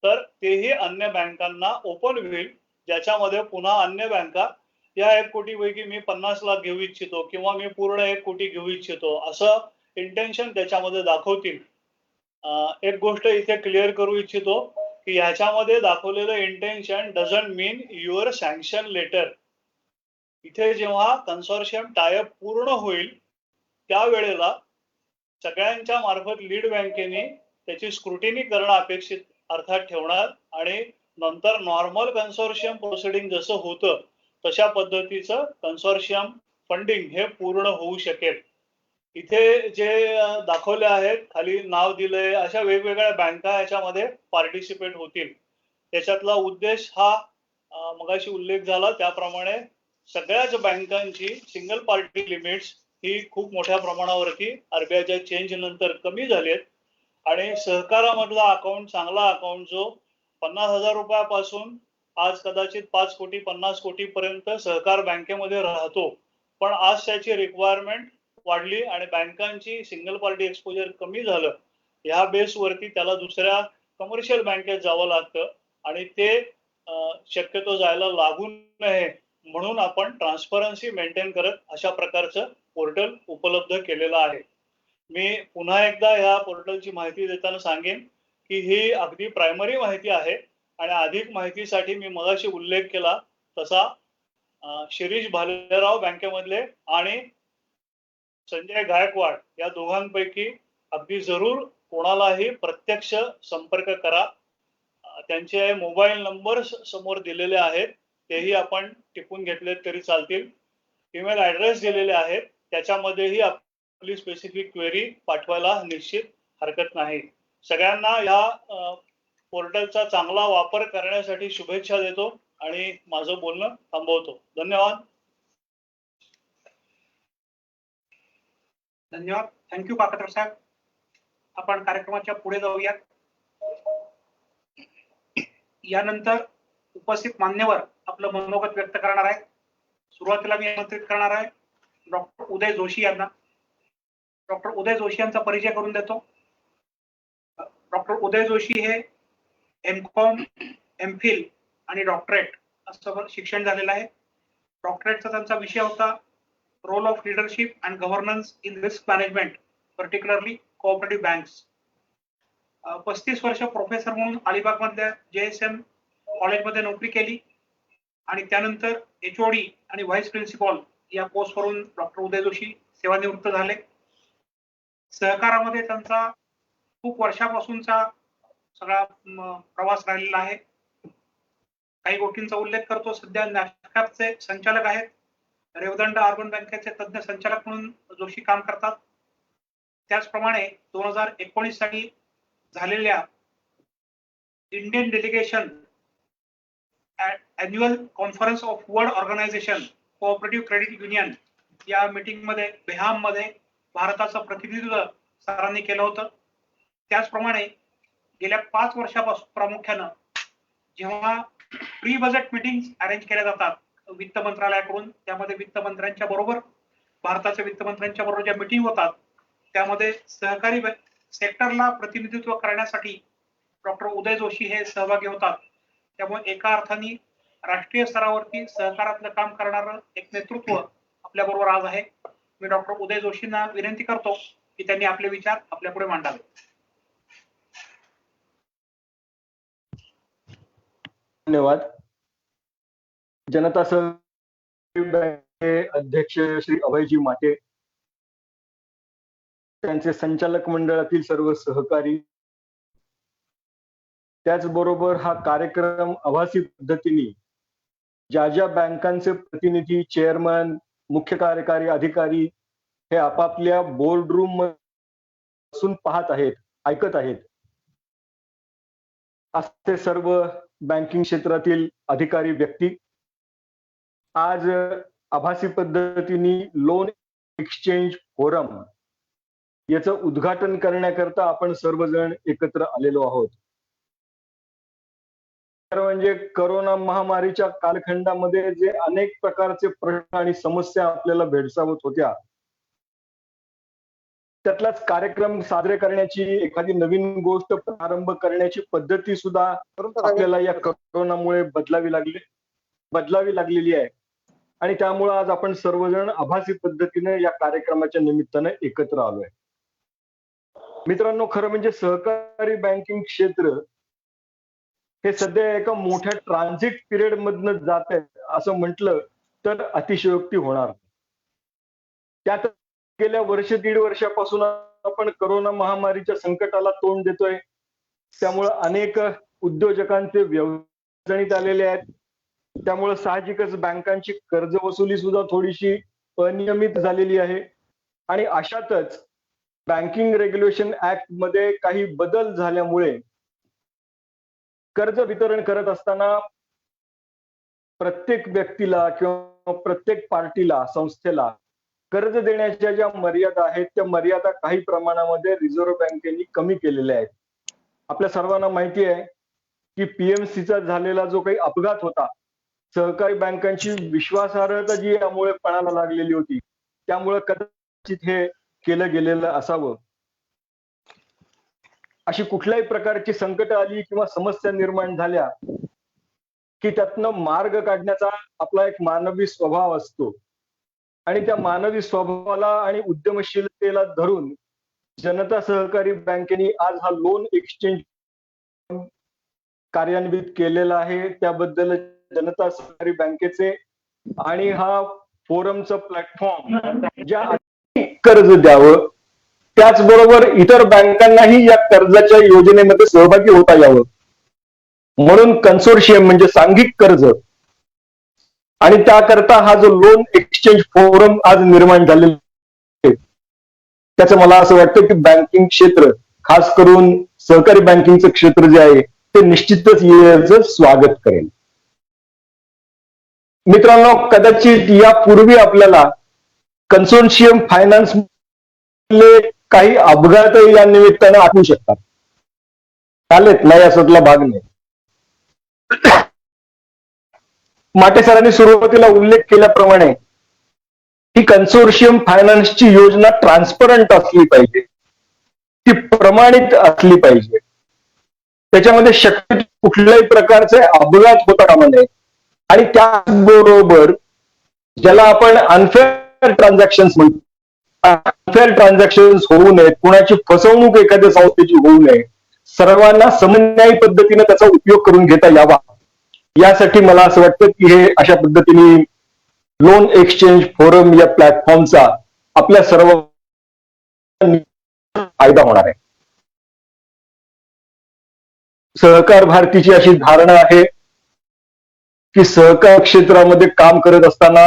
Speaker 5: तर तेही अन्य बँकांना ओपन होईल, ज्याच्यामध्ये पुन्हा अन्य बँका या 1 कोटीपैकी मी 50 लाख घेऊ इच्छितो किंवा मी पूर्ण 1 कोटी घेऊ इच्छितो असं इंटेन्शन त्याच्यामध्ये दाखवतील. एक गोष्ट इथे क्लिअर करू इच्छितो की ह्याच्यामध्ये दाखवलेलं intention doesn't mean your sanction letter. इथे जेव्हा कन्सोर्शियम टायअप पूर्ण होईल त्यावेळेला सगळ्यांच्या मार्फत लीड बँकेने त्याची स्क्रुटिनी करणं अपेक्षित अर्थात ठेवणार आणि नंतर नॉर्मल कन्सोर्शियम प्रोसिडिंग जसं होतं तशा पद्धतीचं कन्सोर्शियम फंडिंग हे पूर्ण होऊ शकेल. इथे जे दाखवले आहेत खाली नाव दिलंय अशा वेगवेगळ्या बँका याच्यामध्ये पार्टिसिपेट होतील. त्याच्यातला उद्देश हा मगाशी उल्लेख झाला त्याप्रमाणे सगळ्याच बँकांची सिंगल पार्टी लिमिट्स ही खूप मोठ्या प्रमाणावरती आरबीआयच्या चेंज नंतर कमी झालेत आणि सहकारामधला अकाउंट चांगला अकाउंट जो 50,000 रुपयापासून आज कदाचित 5 कोटी 50 कोटी पर्यंत सहकार बँकेमध्ये राहतो, पण आज त्याची रिक्वायरमेंट वाढली आणि बँकांची सिंगल पार्टी एक्सपोजर कमी झालं, ह्या बेसवरती त्याला दुसऱ्या कमर्शियल बँकेत जावं लागतं आणि ते शक्यतो जायला लागू नये म्हणून आपण ट्रान्सपरन्सी मेंटेन करत अशा प्रकारचं पोर्टल उपलब्ध केलेलं आहे. मी पुन्हा एकदा ह्या पोर्टलची माहिती देताना सांगेन की ही अगदी प्रायमरी माहिती आहे आणि अधिक माहितीसाठी मी मगाशी उल्लेख केला तसा शिरीष भालेराव बँकेमधले आणि संजय गायकवाड या दोघांपैकी अगदी जरूर कोणालाही प्रत्यक्ष संपर्क करा. त्यांचे मोबाईल नंबर समोर दिलेले आहेत, तेही आपण टिपून घेतले तरी चालतील. ईमेल ऍड्रेस दिलेले आहेत, त्याच्यामध्येही आपली स्पेसिफिक क्वेरी पाठवायला निश्चित हरकत नाही. सगळ्यांना या पोर्टलचा चांगला वापर करण्यासाठी शुभेच्छा देतो आणि माझं बोलणं थांबवतो. धन्यवाद.
Speaker 1: धन्यवाद. थँक्यू काकतर साहेब. आपण कार्यक्रमाच्या पुढे जाऊयात. यानंतर उपस्थित मान्यवर आपलं मनोगत व्यक्त करणार आहे. सुरुवातीला मी आमंत्रित करणार आहे डॉक्टर उदय जोशी यांना. डॉक्टर उदय जोशी यांचा परिचय करून देतो. डॉक्टर उदय जोशी हे एमकॉम, एमफिल आणि डॉक्टरेट असं शिक्षण झालेलं आहे. डॉक्टरेटचा त्यांचा विषय होता role of leadership and governance in risk management, particularly cooperative banks. 35 वर्ष प्रोफेसर म्हणून अलिबाग मधल्या JSM कॉलेजमध्ये नोकरी केली आणि त्यानंतर HOD आणि व्हाईस प्रिन्सिपल या पोस्टवरून डॉक्टर उदय जोशी सेवानिवृत्त झाले. सहकारामध्ये त्यांचा खूप वर्षापासूनचा सगळा प्रवास राहिलेला आहे. काही गोष्टींचा उल्लेख करतो. सध्या नॅशकॅपचे संचालक आहेत. रेवदंड अर्बन बँकेचे तज्ञ संचालक म्हणून जोशी काम करतात. त्याचप्रमाणे 2019 साली झालेल्या Indian delegation annual conference of world organization cooperative credit union या मीटिंग मध्ये बेहाम मध्ये भारताचं प्रतिनिधित्व सरांनी केलं होतं. त्याचप्रमाणे गेल्या 5 वर्षापासून प्रामुख्यानं जेव्हा प्री बजेट मीटिंग अरेंज केल्या जातात वित्त मंत्रालयाकडून, त्यामध्ये वित्त मंत्र्यांच्या बरोबर भारताच्या वित्त मंत्र्यांच्या बरोबर ज्या मीटिंग होतात त्यामध्ये सहकारी सेक्टरला प्रतिनिधित्व करण्यासाठी डॉक्टर उदय जोशी हे सहभागी होतात. त्यामुळे एका अर्थाने राष्ट्रीय स्तरावरती सहकारातलं काम करणारं एक नेतृत्व आपल्या बरोबर आज आहे. मी डॉक्टर उदय जोशींना विनंती करतो की त्यांनी आपले विचार आपल्या पुढे मांडावे.
Speaker 6: धन्यवाद. जनता सहकारी बँकेचे अध्यक्ष श्री अभयजी माटे, त्यांचे संचालक मंडळातील सर्व सहकारी, त्याचबरोबर हा कार्यक्रम आभासी पद्धतीने ज्या ज्या बँकांचे प्रतिनिधी, चेअरमन, मुख्य कार्यकारी अधिकारी हे आपापल्या बोर्ड रूम बसून पाहत आहेत, ऐकत आहेत, असे सर्व बँकिंग क्षेत्रातील अधिकारी व्यक्ती आज आभासी पद्धतीने लोन एक्सचेंज फोरम याचं उद्घाटन करण्याकरता आपण सर्वजण एकत्र आलेलो आहोत. म्हणजे करोना महामारीच्या कालखंडामध्ये जे अनेक प्रकारचे प्रश्न आणि समस्या आपल्याला भेडसावत होत्या, त्यातलाच कार्यक्रम साजरे करण्याची, एखादी नवीन गोष्ट प्रारंभ करण्याची पद्धती सुद्धा आपल्याला या करोनामुळे बदलावी लागलेली आहे. आणि त्यामुळे आज आपण सर्वजण आभासी पद्धतीने या कार्यक्रमाच्या निमित्ताने एकत्र आलोय. मित्रांनो, खरं म्हणजे सहकारी बँकिंग क्षेत्र हे सध्या एका मोठ्या ट्रान्झिट पिरियड मधनं जात आहे असं म्हटलं तर अतिशयोक्ती होणार. त्यात गेल्या दीड वर्षापासून आपण करोना महामारीच्या संकटाला तोंड देतोय. त्यामुळे अनेक उद्योजकांचे व्यवसाय आलेले आहेत. त्यामुळे साहजिकच बँकांची कर्ज वसुली सुद्धा थोडीशी अनियमित झालेली आहे. आणि अशातच बँकिंग रेग्युलेशन ऍक्ट मध्ये काही बदल झाल्यामुळे कर्ज वितरण करत असताना प्रत्येक व्यक्तीला किंवा प्रत्येक पार्टीला, संस्थेला कर्ज देण्याच्या ज्या मर्यादा आहेत त्या मर्यादा काही प्रमाणामध्ये रिझर्व्ह बँकेने कमी केलेल्या आहेत. आपल्या सर्वांना माहिती आहे की पीएमसीचा झालेला जो काही अपघात होता, सहकारी बँकांची विश्वासार्हता जी यामुळे पणाला लागलेली होती, त्यामुळे कदाचित हे केलं गेलेलं असावं. अशी कुठल्याही प्रकारची संकट आली किंवा समस्या निर्माण झाल्या की त्यातनं मार्ग काढण्याचा आपला एक मानवी स्वभाव असतो. आणि त्या मानवी स्वभावाला आणि उद्यमशीलतेला धरून जनता सहकारी बँकेने आज हा लोन एक्सचेंज कार्यान्वित केलेला आहे. त्याबद्दल जनता सहकारी बँकेचे आणि हा फोरमचं प्लॅटफॉर्म ज्या कर्ज द्यावं, त्याचबरोबर इतर बँकांनाही या कर्जाच्या योजनेमध्ये सहभागी होता यावं म्हणून कन्सोर्शियम म्हणजे सांघिक कर्ज आणि त्याकरता हा जो लोन एक्सचेंज फोरम आज निर्माण झालेला आहे, त्याचं मला असं वाटतं की बँकिंग क्षेत्र, खास करून सहकारी बँकिंगचं क्षेत्र जे आहे ते निश्चितच याचं स्वागत करेल. मित्रांनो, कदाचित यापूर्वी आपल्याला कन्सोर्शियम फायनान्स काही अपघात या निमित्तानं आठवू शकतात. चालेत नाही असातला भाग नाही. माटे सरांनी सुरुवातीला उल्लेख केल्याप्रमाणे ही कन्सोर्शियम फायनान्सची योजना ट्रान्सपरंट असली पाहिजे, ती प्रमाणित असली पाहिजे. त्याच्यामध्ये शक्य कुठल्याही प्रकारचे अपघात होता कामा नये. आणि त्याचबरोबर ज्याला आपण अनफेअर ट्रान्झॅक्शन्स म्हणतो, अनफेअर ट्रान्झॅक्शन्स होऊ नयेत, कुणाची फसवणूक एखाद्या संस्थेची होऊ नये, सर्वांना समन्यायी पद्धतीने त्याचा उपयोग करून घेता यावा, यासाठी मला असं वाटतं की हे अशा पद्धतीने लोन एक्सचेंज फोरम या प्लॅटफॉर्मचा आपल्या सर्व फायदा होणार आहे. सहकार भारतीची अशी धारणा आहे की सहकार क्षेत्रामध्ये काम करत असताना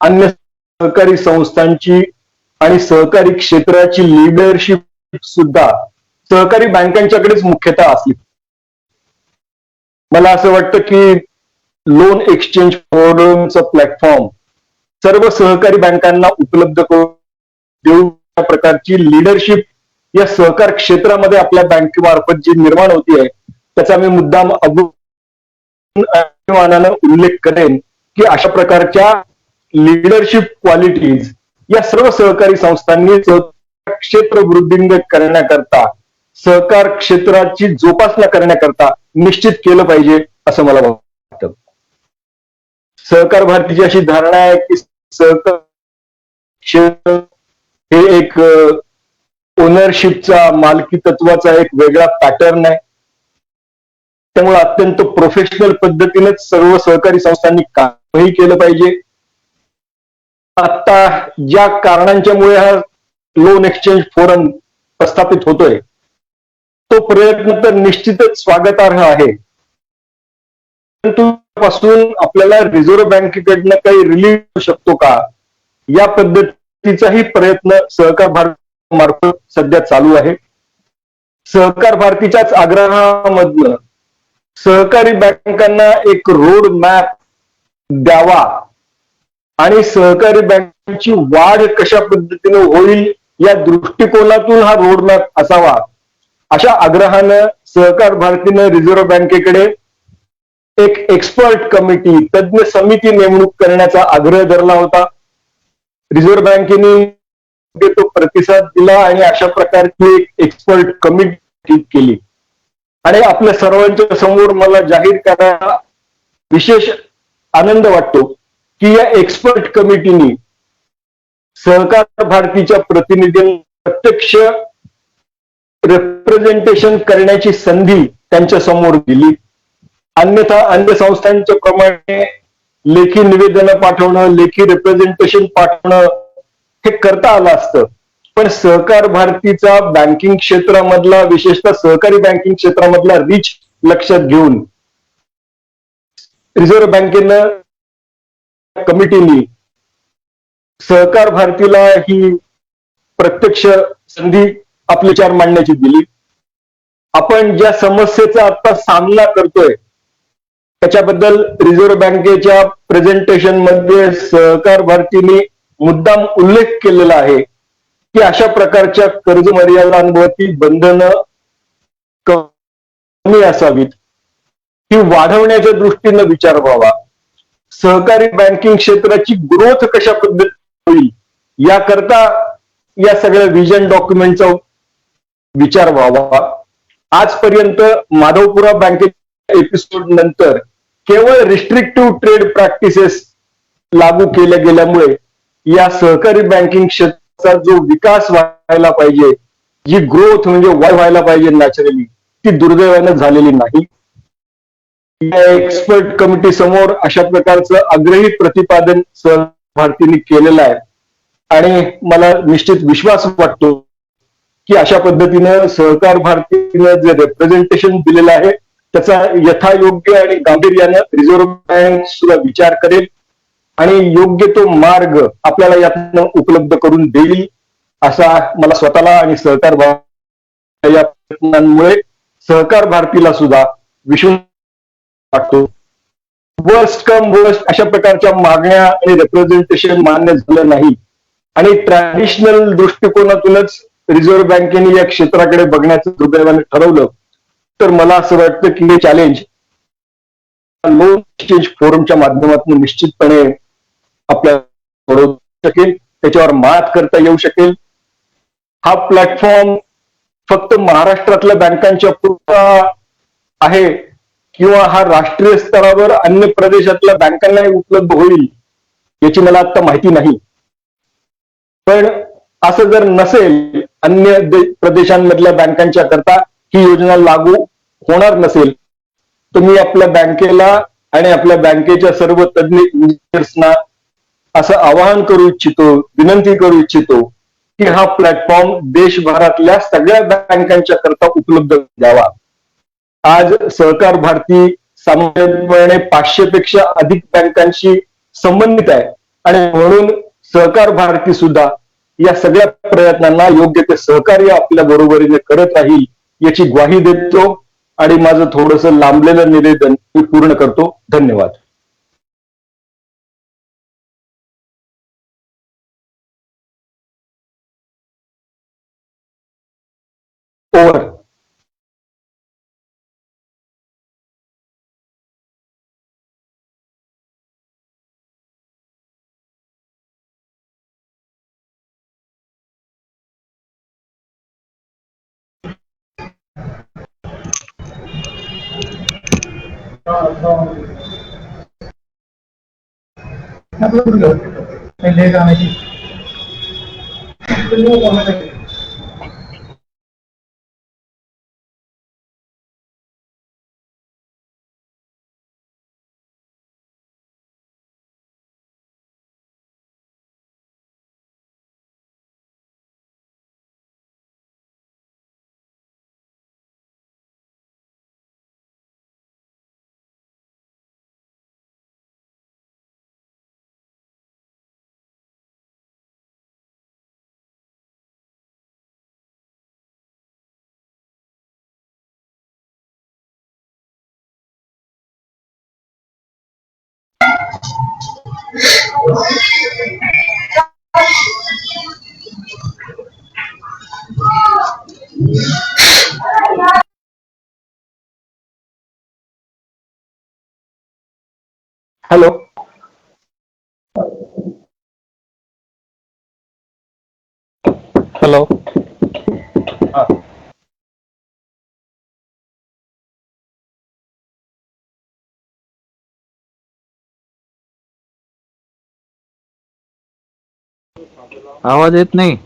Speaker 6: अन्य सहकारी संस्थांची आणि सहकारी क्षेत्राची लिडरशिप सुद्धा सहकारी बँकांच्याकडेच मुख्यतः असली. मला असं वाटतं की लोन एक्सचेंज फोरमचं प्लॅटफॉर्म सर्व सहकारी बँकांना उपलब्ध करून देऊ प्रकारची लिडरशिप या सहकार क्षेत्रामध्ये आपल्या बँकेमार्फत जी निर्माण होती आहे, त्याचा मी मुद्दाम अभिमानानं उल्लेख करेन की अशा प्रकारच्या लिडरशिप क्वालिटीज या सर्व सहकारी संस्थांनी सहकार क्षेत्र वृद्धिंगत करण्याकरता, सहकार क्षेत्राची जोपासना करण्याकरता निश्चित केलं पाहिजे असं मला वाटतं. सहकार भारतीची अशी धारणा आहे की सहकार क्षेत्र हे एक ओनरशिपचा, मालकी तत्वाचा एक वेगळा पॅटर्न आहे. त्यामुळे अत्यंत प्रोफेशनल पद्धतीनेच सर्व सहकारी संस्थांनी कामही केलं पाहिजे. आता ज्या कारणांच्यामुळे हा लोन एक्सचेंज फोरम प्रस्थापित होतोय तो प्रयत्न तर निश्चितच स्वागतार्ह आहे. परंतु पासून आपल्याला रिझर्व्ह बँकेकडनं काही रिलीफ मिळू शकतो का या पद्धतीचाही प्रयत्न सहकार भारती मार्फत सध्या चालू आहे. सहकार भारतीच्याच आग्रहामधनं सहकारी बँकांना एक रोड मॅप द्यावा आणि सहकारी बँकांची वाढ कशा पद्धतीने होईल या दृष्टिकोनातून हा रोड मॅप असावा अशा आग्रहानं सहकार भारतीनं रिझर्व्ह बँकेकडे एक एक्सपर्ट कमिटी तज्ञ समिती नेमणूक करण्याचा आग्रह धरला होता. रिझर्व्ह बँकेने तो प्रतिसाद दिला आणि अशा प्रकारची एक एक्सपर्ट कमिटी केली आणि आपल्या सर्वांच्या समोर मला जाहीर करायला विशेष आनंद वाटतो की या एक्सपर्ट कमिटीने सहकार भारतीच्या प्रतिनिधींना प्रत्यक्ष रिप्रेझेंटेशन करण्याची संधी त्यांच्या समोर दिली. अन्यथा अन्य संस्थांच्या प्रमाणे लेखी निवेदन पाठवणं, लेखी रिप्रेझेंटेशन पाठवणं हे करता आलं असतं. पण सहकार भारतीचा बँकिंग क्षेत्रामधला विशेषतः सहकारी बँकिंग क्षेत्रामधला रीच लक्षात घेऊन रिझर्व्ह बँकेनं कमिटीने सहकार भारतीला ही प्रत्यक्ष संधी आपले विचार मांडण्याची दिली. आपण ज्या समस्येचा आता सामना करतोय त्याच्याबद्दल रिझर्व्ह बँकेच्या प्रेझेंटेशन मध्ये सहकार भारतीने मुद्दाम उल्लेख केलेला आहे की अशा प्रकारच्या कर्ज मर्यादांवरती बंधनं कमी असावीत, ती वाढवण्याच्या दृष्टीनं विचार व्हावा. सहकारी बँकिंग क्षेत्राची ग्रोथ कशा पद्धतीने होईल याकरता या सगळ्या विजन डॉक्युमेंटचा विचार व्हावा. आजपर्यंत माधवपुरा बँकेच्या एपिसोड नंतर केवळ रिस्ट्रिक्टिव्ह ट्रेड प्रॅक्टिसेस लागू केल्या गेल्यामुळे या सहकारी बँकिंग क्षेत्राचा जो विकास व्हायला पाहिजे, जी ग्रोथ म्हणजे वाढ व्हायला पाहिजे नॅचरली, ती दुर्दैवानं झालेली नाही. या एक्सपर्ट कमिटी समोर अशा प्रकारचं आग्रही प्रतिपादन सहकार भारतीने केलेलं आहे आणि मला निश्चित विश्वास वाटतो की अशा पद्धतीनं सहकार भारतीनं जे रिप्रेझेंटेशन दिलेलं आहे त्याचा यथायोग्य आणि गांभीर्यानं रिझर्व्ह बँक सुद्धा विचार करेल आणि योग्य तो मार्ग आपल्याला यातनं उपलब्ध करून देईल असा मला स्वतःला आणि सहकार या प्रयत्नांमुळे सहकार भारतीला सुद्धा विश्वास वाटतो. वर्स्ट कम वर्स्ट अशा प्रकारच्या मागण्या आणि रिप्रेझेंटेशन मान्य झालं नाही आणि ट्रॅडिशनल दृष्टिकोनातूनच रिझर्व्ह बँकेने या क्षेत्राकडे बघण्याचं दुर्दैवाने ठरवलं तर मला असं वाटतं की हे चॅलेंज लोन एक्सचेंज फोरमच्या माध्यमातून निश्चितपणे आपल्याला सोडवू शकेल, त्याच्यावर मात करता येऊ शकेल. हा प्लॅटफॉर्म फक्त महाराष्ट्रातल्या बँकांच्या पुरता आहे किंवा हा राष्ट्रीय स्तरावर अन्य प्रदेशातल्या बँकांनाही उपलब्ध होईल याची मला आता माहिती नाही. पण असं जर नसेल, अन्य प्रदेशांमधल्या बँकांच्या करता ही योजना लागू होणार नसेल, तर मी आपल्या बँकेला आणि आपल्या बँकेच्या सर्व तज्ञ इंजिनियर्सना असं आवाहन करू इच्छितो, विनंती करू इच्छितो की हा प्लॅटफॉर्म देशभरातल्या सगळ्या बँकांच्या करता उपलब्ध द्यावा. आज सहकार भारती सामान्यपणे 500 पेक्षा अधिक बँकांशी संबंधित आहे आणि म्हणून सहकार भारती सुद्धा या सगळ्या प्रयत्नांना योग्य ते सहकार्य आपल्या बरोबरीने करत राहील याची ग्वाही देतो आणि माझं थोडंसं लांबलेलं निवेदन मी पूर्ण करतो. धन्यवाद. ओव्हर. हॅलो. हॅलो. हा.
Speaker 7: आवाज येत नाही.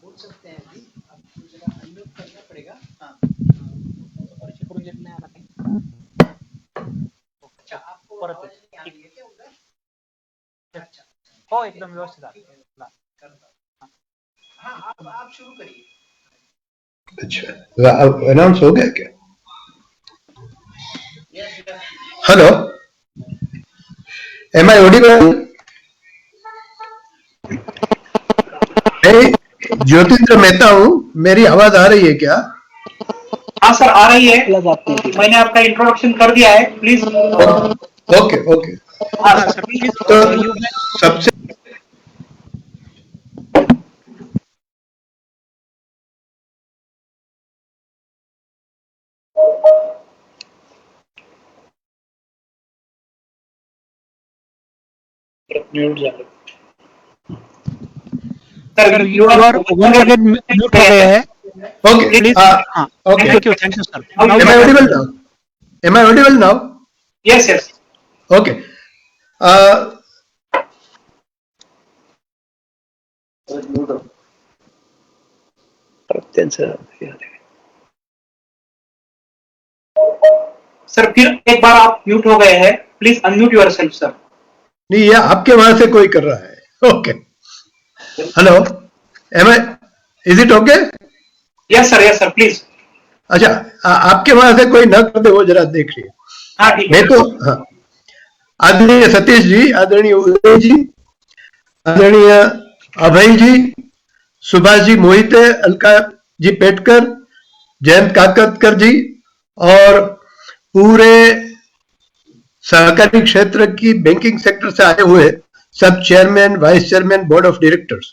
Speaker 2: बोल सकते हैं अभी, आपको जरा अनम्यूट करना पड़ेगा. हाँ. वर्ष प्रोजेक्ट में आना है. अच्छा, आपको आवाज नहीं आ रही है क्या उधर? अच्छा.
Speaker 1: हो, एकदम व्यवस्थित आहे.
Speaker 2: हाँ, आप शुरू करिए.
Speaker 3: अच्छा, अनाउंस हो गया क्या? Hello, am I audible? मैं ज्योतिन्द्र मेहता हूँ, मेरी आवाज आ रही है क्या?
Speaker 1: हाँ सर, आ रही है. मैंने आपका इंट्रोडक्शन कर दिया है. प्लीज.
Speaker 3: Okay okay.
Speaker 1: हाँ सर, प्लीज.
Speaker 3: तो सबसे
Speaker 5: म्यूट झालं.
Speaker 1: Sir, you are one again mute हो गए हैं.
Speaker 3: ओके.
Speaker 1: प्लीज. हाँ.
Speaker 3: Okay.
Speaker 1: Thank you sir.
Speaker 3: Am I audible now? Am I audible now?
Speaker 1: Yes, yes.
Speaker 3: Okay.
Speaker 1: Sir, फिर एक बार आप म्यूट हो गए हैं. Please unmute yourself sir.
Speaker 3: नहीं, ये आपके वहां से कोई कर रहा है. Okay. Hello, am I, is it okay?
Speaker 1: Yes sir, please.
Speaker 3: अच्छा, आपके वहां से कोई न कर दे, वो जरा देख लीजिए.
Speaker 1: हाँ, ठीक
Speaker 3: मैं
Speaker 1: है.
Speaker 3: तो हाँ, आदरणीय सतीश जी, आदरणीय उदय जी, आदरणीय अभय जी, सुभाष जी मोहिते, अलका जी पेटकर, जयंत काकतकर जी और पूरे सहकारी क्षेत्र की बैंकिंग सेक्टर से आए हुए सब chairman, vice chairman, board of directors.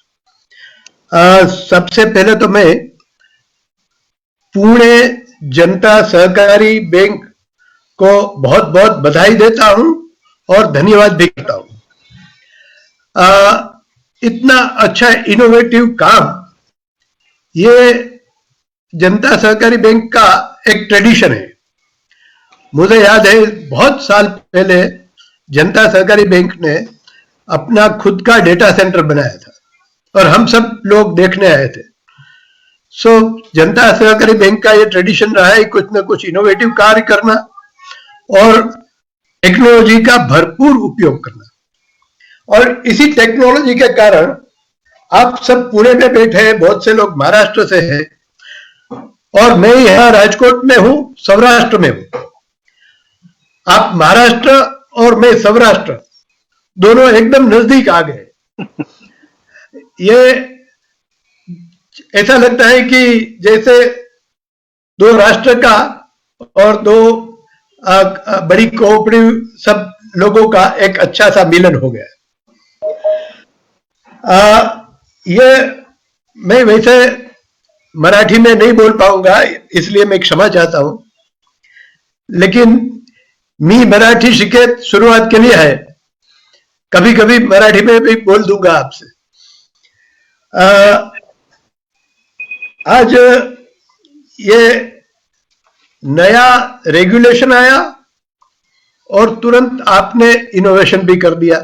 Speaker 3: सबसे पहले तो मैं पुणे जनता सहकारी बैंक को बहुत बहुत बधाई देता हूं और धन्यवाद भी करता हूं. इतना अच्छा इनोवेटिव काम, ये जनता सहकारी बैंक का एक ट्रेडिशन है. मुझे याद है बहुत साल पहले जनता सहकारी बैंक ने अपना खुद का डेटा सेंटर बनाया था और हम सब लोग देखने आए थे. सो जनता सहकारी बैंक का ये ट्रेडिशन रहा है कुछ न कुछ इनोवेटिव कार्य करना और टेक्नोलॉजी का भरपूर उपयोग करना. और इसी टेक्नोलॉजी के कारण आप सब पुणे में बैठे हैं, बहुत से लोग महाराष्ट्र से हैं और मैं यहाँ राजकोट में हूं, सौराष्ट्र में हूं। आप महाराष्ट्र और मैं सौराष्ट्र दोनों एकदम नजदीक आ गए। ये ऐसा लगता है कि जैसे दो राष्ट्र का और दो बड़ी कोऑपरेटिव सब लोगों का एक अच्छा सा मिलन हो गया। ये मैं वैसे मराठी में नहीं बोल पाऊंगा, इसलिए मैं क्षमा चाहता हूं, लेकिन मी मराठी शिकेत शुरुआत केली आहे। कभी कभी मराठी में भी बोल दूंगा आपसे। आज ये नया रेगुलेशन आया और तुरंत आपने इनोवेशन भी कर दिया।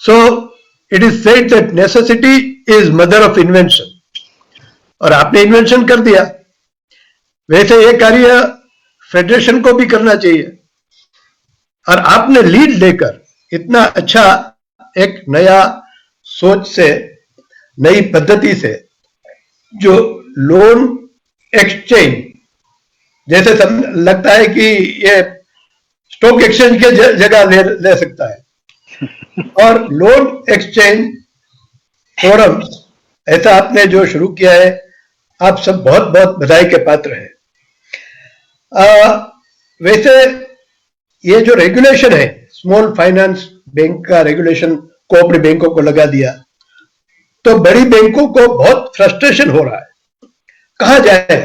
Speaker 3: So it is said that necessity is mother of invention, और आपने इन्वेंशन कर दिया। वैसे ये कार्य फेडरेशन को भी करना चाहिए, और आपने लीड लेकर इतना अच्छा एक नया सोच से, नई पद्धति से, जो लोन एक्सचेंज, जैसे लगता है कि ये स्टॉक एक्सचेंज के जगह ले सकता है, और लोन एक्सचेंज फोरम ऐसा आपने जो शुरू किया है, आप सब बहुत बहुत बधाई के पात्र हैं। वैसे ये जो रेगुलेशन है, स्मॉल फाइनेंस बैंक का रेगुलेशन कोऑपरेटिव बैंकों को लगा दिया, तो बड़ी बैंकों को बहुत फ्रस्ट्रेशन हो रहा है। कहां जाए,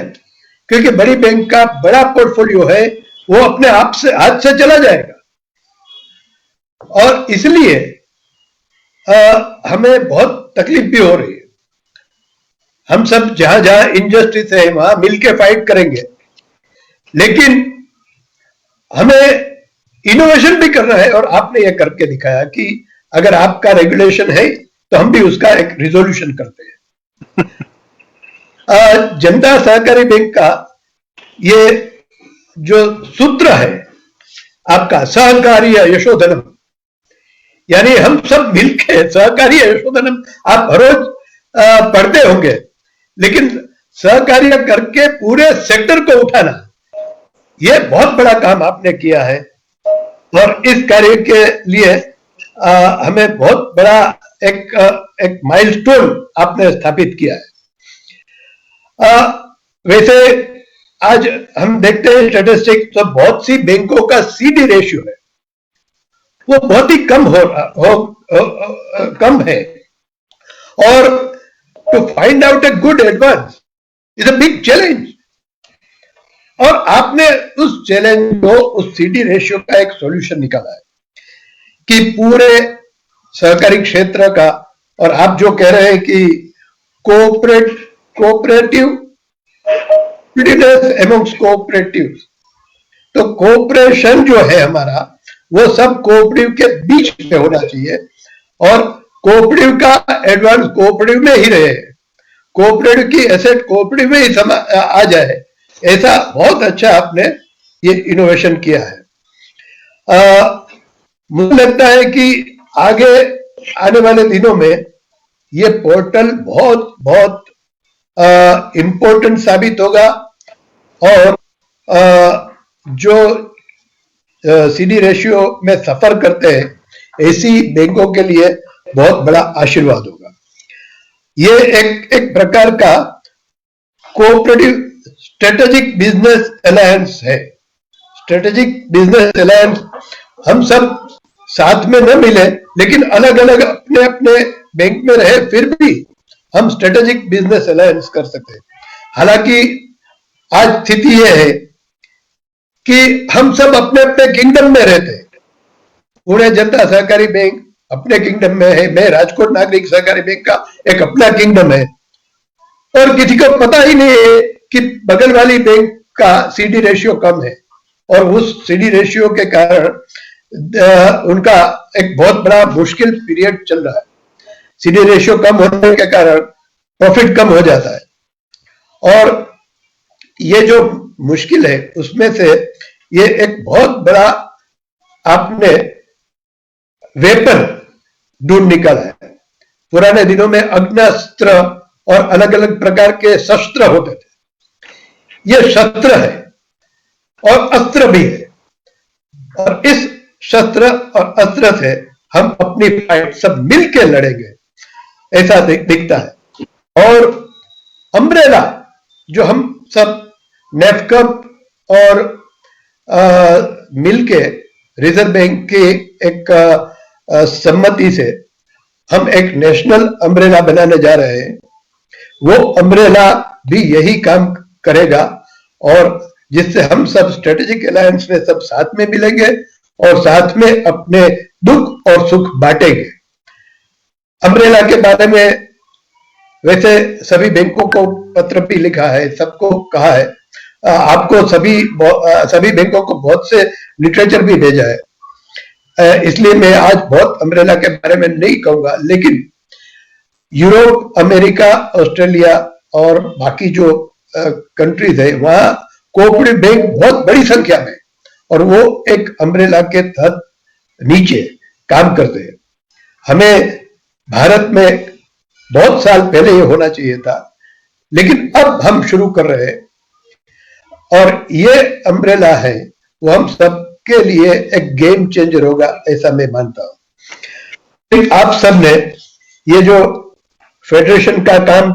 Speaker 3: क्योंकि बड़ी बैंक का बड़ा पोर्टफोलियो है, वो अपने आप से हाथ से चला जाएगा, और इसलिए हमें बहुत तकलीफ भी हो रही है। हम सब जहां जहां इनजस्टिस है वहां मिलकर फाइट करेंगे, लेकिन हमें इनोवेशन भी करना है, और आपने ये करके दिखाया कि अगर आपका रेगुलेशन है तो हम भी उसका एक रिजोल्यूशन करते हैं। जनता सहकारी बैंक का ये जो सूत्र है आपका, सहकारी यशोधनम, यानी हम सब मिलकर सहकारी यशोधनम, आप हर रोज पढ़ते होंगे, लेकिन सहकार्य करके पूरे सेक्टर को उठाना, यह बहुत बड़ा काम आपने किया है, और इस कार्य के लिए हमें बहुत बड़ा एक माइलस्टोन आपने स्थापित किया है। वैसे आज हम देखते हैं स्टैटिस्टिक्स, तो बहुत सी बैंकों का सीडी रेशियो है, वो बहुत ही कम है, और to find out a good advance is a big challenge, और आपने उस चैलेंज को, उस सीडी रेशियो का एक सॉल्यूशन निकाला है कि पूरे सहकारी क्षेत्र का, और आप जो कह रहे हैं कि कोऑपरेटिव एमंग्स कोऑपरेटिव, तो कोऑपरेशन जो है हमारा, वो सब कोऑपरेटिव के बीच में होना चाहिए, और कोऑपरेटिव का एडवांस कोऑपरेटिव में ही रहे, कोऑपरेटिव की एसेट कोऑपरेटिव में ही आ जाए, ऐसा बहुत अच्छा आपने ये इनोवेशन किया है। मुझे लगता है कि आगे आने वाले दिनों में ये पोर्टल बहुत बहुत इंपॉर्टेंट साबित होगा, और जो सीडी रेशियो में सफर करते हैं ऐसी बैंकों के लिए बहुत बड़ा आशीर्वाद होगा। ये एक प्रकार का कोऑपरेटिव स्ट्रेटेजिक बिजनेस अलायंस है। स्ट्रेटेजिक बिजनेस अलायंस, हम सब साथ में न मिले, लेकिन अलग अलग अपने अपने बैंक में रहे, फिर भी हम स्ट्रेटेजिक बिजनेस अलायंस कर सकते हैं। हालांकि आज स्थिति यह है कि हम सब अपने अपने किंगडम में रहते हैं। पुणे जनता सहकारी बैंक अपने किंगडम में है, मैं राजकोट नागरिक सहकारी बैंक का एक अपना किंगडम है, और किसी को पता ही नहीं है कि बगल वाली बैंक का सीडी रेशियो कम है, और उस सीडी रेशियो के कारण उनका एक बहुत बड़ा मुश्किल पीरियड चल रहा है। सीडी रेशियो कम होने के कारण प्रॉफिट कम हो जाता है, और ये जो मुश्किल है उसमें से ये एक बहुत बड़ा आपने वेपन ढूंढ निकाला है। पुराने दिनों में अग्नास्त्र और अलग अलग प्रकार के शस्त्र होते थे, ये शस्त्र है और अस्त्र भी है, और इस शस्त्र और अस्त्र से हम अपनी फाइट सब मिलके लड़ेंगे, ऐसा दिखता है। और अम्ब्रेला जो हम सब नेफकप और मिलके रिजर्व बैंक की एक सम्मति से हम एक नेशनल अम्ब्रेला बनाने जा रहे हैं। वो अम्ब्रेला भी यही काम करेगा, और जिससे हम सब स्ट्रेटेजिक अलायंस में सब साथ में मिलेंगे और साथ में अपने दुख और सुख बांटेंगे। अम्ब्रेला के बारे में वैसे सभी बैंकों को पत्र भी लिखा है, सबको कहा है, आपको सभी बैंकों को बहुत से लिटरेचर भी भेजा है, इसलिए मैं आज बहुत अम्ब्रेला के बारे में नहीं कहूंगा। लेकिन यूरोप, अमेरिका, ऑस्ट्रेलिया और बाकी जो कंट्रीज है, वहां कोऑपरेटिव बैंक बहुत बड़ी संख्या में, और वो एक अम्ब्रेला के तहत नीचे काम करते हैं। हमें भारत में बहुत साल पहले ये होना चाहिए था, लेकिन अब हम शुरू कर रहे हैं, और ये अम्ब्रेला है वो हम सबके लिए एक गेम चेंजर होगा, ऐसा मैं मानता हूं। आप सब ने ये जो फेडरेशन का काम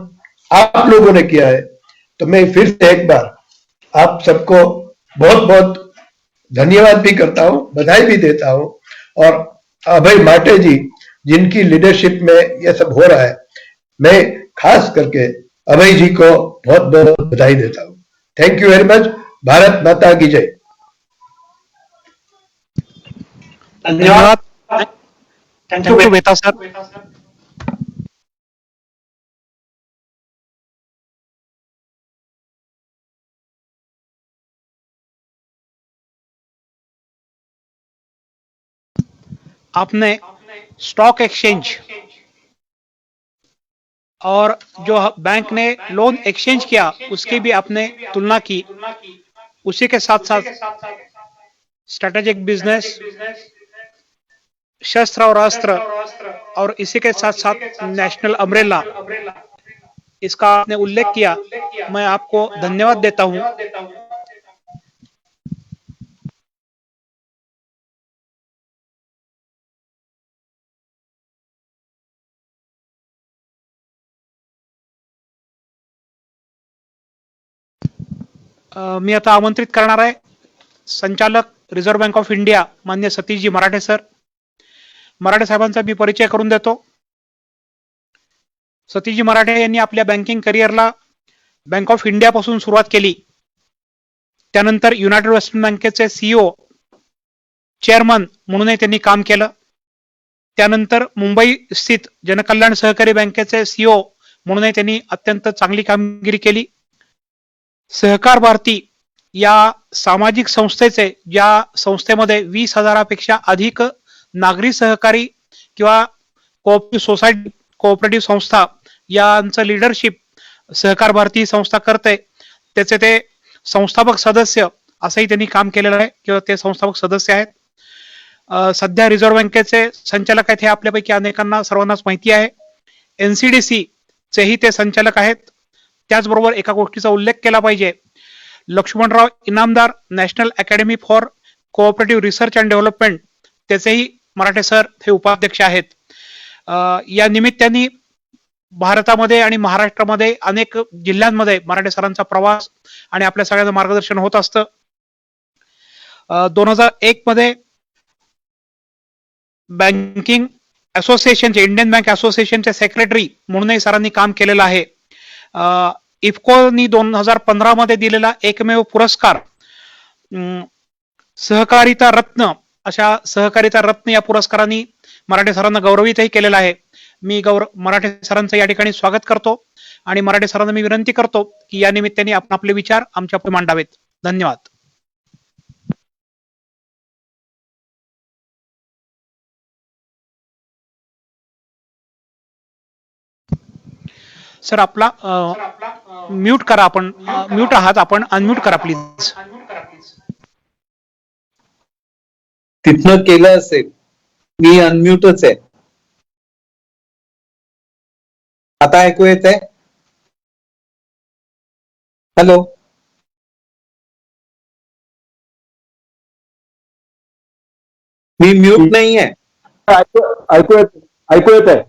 Speaker 3: आप लोगों ने किया है, तो मैं फिर से एक बार आप सबको बहुत बहुत धन्यवाद भी करता हूं, बधाई भी देता हूं। और अभय माटे जी जिनकी लीडरशिप में यह सब हो रहा है, मैं खास करके अभय जी को बहुत बहुत बधाई देता हूं। Thank you very much. Bharat माता की जय।
Speaker 1: धन्यवाद। थैंक यू बेटा सर। आपने स्टॉक एक्सचेंज और जो बैंक ने लोन एक्सचेंज किया उसकी भी आपने तुलना की, उसी के साथ साथ स्ट्रेटेजिक बिजनेस, शस्त्र और अस्त्र, और इसी के साथ साथ नेशनल अम्ब्रेला, इसका आपने उल्लेख किया। मैं आपको धन्यवाद देता हूं। मी आता आमंत्रित करणार आहे संचालक रिझर्व्ह बँक ऑफ इंडिया मान्य सतीशजी मराठे सर। मराठे साहेबांचा मी परिचय करून देतो। सतीशजी मराठे यांनी आपल्या बँकिंग करिअरला बँक ऑफ इंडिया पासून सुरुवात केली, त्यानंतर युनायटेड वेस्टर्न बँकेचे सीईओ, चेअरमन म्हणूनही त्यांनी काम केलं। त्यानंतर मुंबई स्थित जनकल्याण सहकारी बँकेचे सीईओ म्हणूनही त्यांनी अत्यंत चांगली कामगिरी केली। सहकार भारती या सामाजिक संस्थेचे, ज्या संस्थेमध्ये 20,000पेक्षा अधिक नागरी सहकारी किंवा कोऑपरेटिव्ह सोसायटी, कोऑपरेटिव्ह संस्था यांचं लीडरशिप सहकार भारती संस्था करते, त्याचे ते संस्थापक सदस्य असंही त्यांनी काम केलेलं आहे किंवा ते संस्थापक सदस्य आहेत। सध्या रिझर्व्ह बँकेचे संचालक आहेत हे आपल्यापैकी अनेकांना सर्वांनाच माहिती आहे। एनसीडीसी चेही ते संचालक आहेत। त्याचबरोबर एका गोष्टीचा उल्लेख केला पाहिजे, Laxmanrao Inamdar national academy for cooperative research and development, त्याचेही मराठे सर हे उपाध्यक्ष आहेत। या निमित्ताने भारतामध्ये आणि महाराष्ट्रामध्ये अनेक जिल्ह्यांमध्ये मराठे सरांचा प्रवास आणि आपल्या सगळ्यांचं मार्गदर्शन होत असतं। 2001 मध्ये बँकिंग असोसिएशनचे, इंडियन बँक असोसिएशनचे सेक्रेटरी म्हणूनही सरांनी काम केलेलं आहे। इफ्कोनी 2015 मध्ये दिलेला एकमेव पुरस्कार सहकारिता रत्न, अशा सहकारिता रत्न या पुरस्काराने मराठे सरांना गौरवितही केलेला आहे। मी मराठे सरांचं या ठिकाणी स्वागत करतो आणि मराठे सरांना मी विनंती करतो की या निमित्ताने आपण आपले विचार आमच्या पुढे मांडावेत। धन्यवाद। सर आपला म्यूट करा, आपण म्यूट आहात, आपण अनम्यूट करा प्लीज।
Speaker 7: तिथनं केलं असेल, मी अनम्यूटच आहे। आता ऐकू येत आहे? हॅलो। मी म्यूट नाहीये.
Speaker 6: ऐकू येत आहे.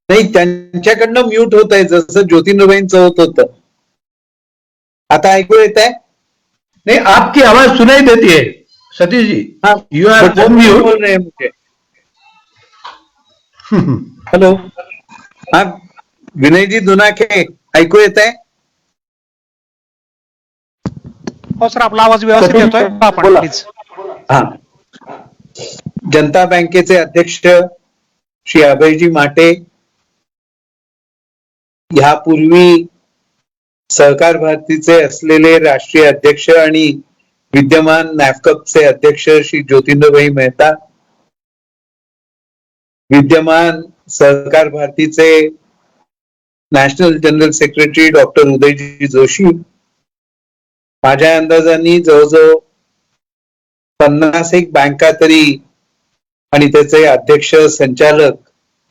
Speaker 7: नाही, त्यांच्याकडनं म्यूट होत आहे, जसं ज्योतिर्मयींचं होत होतं. आता ऐकू येत आहे?
Speaker 3: नहीं, आपकी आवाज सुनाई देती है सतीश जी.
Speaker 7: हाँ,
Speaker 3: यू आर
Speaker 7: बट
Speaker 3: ऑन
Speaker 7: वो
Speaker 3: म्यूट.
Speaker 7: बोल रहे हैं मुझे. हॅलो, हा विनयजी दुनाखे, ऐकू येत आहे?
Speaker 1: हो सर, आपला आवाज व्यवस्थित
Speaker 6: सतीश,
Speaker 1: येतोय. आपण
Speaker 6: बोला.
Speaker 1: प्लीज.
Speaker 7: हा. जनता बँकेचे अध्यक्ष श्री अभयजी माटे, ह्यापूर्वी सहकार भारतीचे असलेले राष्ट्रीय अध्यक्ष आणि विद्यमान नॅफकपचे अध्यक्ष श्री ज्योतिंद्रभाई मेहता, विद्यमान सहकार भारतीचे national general secretary doctor Udayji Joshi, माझ्या अंदाजाने जवळजवळ 50 बँका तरी आणि त्याचे अध्यक्ष, संचालक,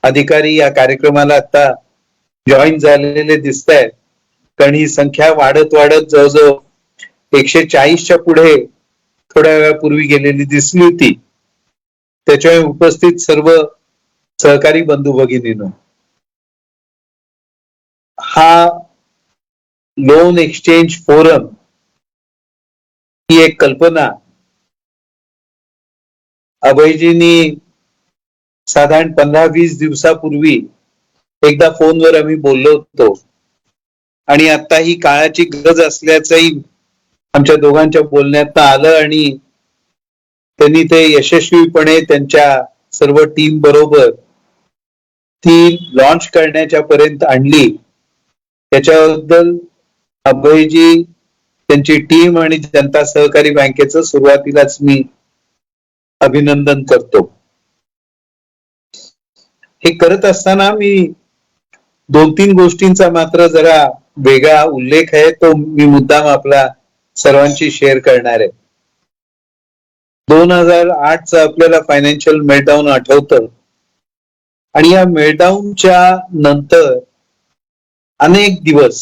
Speaker 7: अधिकारी या कार्यक्रमाला आता जॉईन झालेले दिसत आहेत. कारण ही संख्या वाढत वाढत जवळजवळ 140च्या पुढे थोड्या वेळापूर्वी गेलेली दिसली होती. त्याच्यामुळे उपस्थित सर्व सहकारी बंधू भगिनींनो, हा लोन एक्सचेंज फोरम ही एक कल्पना अभयजींनी साधारण 15-20 दिवसापूर्वी एकदा फोनवर आम्ही बोललो होतो आणि आता ही काळाची गरज असल्याचंही आमच्या दोघांच्या बोलण्यात आलं आणि त्यांनी ते यशस्वीपणे त्यांच्या सर्व टीम बरोबर ती लॉन्च करण्याच्या पर्यंत आणली. त्याच्याबद्दल अभयजी, त्यांची टीम आणि जनता सहकारी बँकेचं सुरुवातीलाच मी अभिनंदन करतो. हे करत असताना मी 2-3 गोष्टींचा मात्र जरा वेगळा उल्लेख आहे, तो मी मुद्दाम आपला सर्वांशी शेअर करणार आहे. 2008चं आपल्याला फायनान्शियल मेल्टडाऊन आठवतं आणि या मेल्टडाऊनच्या नंतर अनेक दिवस,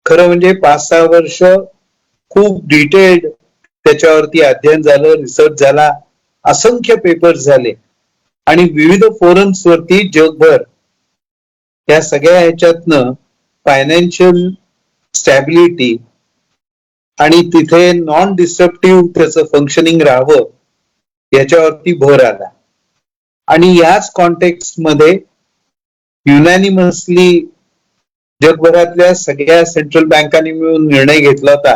Speaker 7: खरं म्हणजे 5-6 वर्ष खूप डिटेल्ड त्याच्यावरती अध्ययन झालं, रिसर्च झाला, असंख्य पेपर्स झाले आणि विविध फोरम्स वरती जगभर या सगळ्या ह्याच्यातनं फायनान्शियल स्टॅबिलिटी आणि तिथे नॉन डिस्ट्रक्टिव्ह त्याचं फंक्शनिंग राहावं याच्यावरती भर आला. आणि याच कॉन्टेक्स्ट मध्ये युनॅनिमसली जगभरातल्या सगळ्या सेंट्रल बँकांनी मिळून निर्णय घेतला होता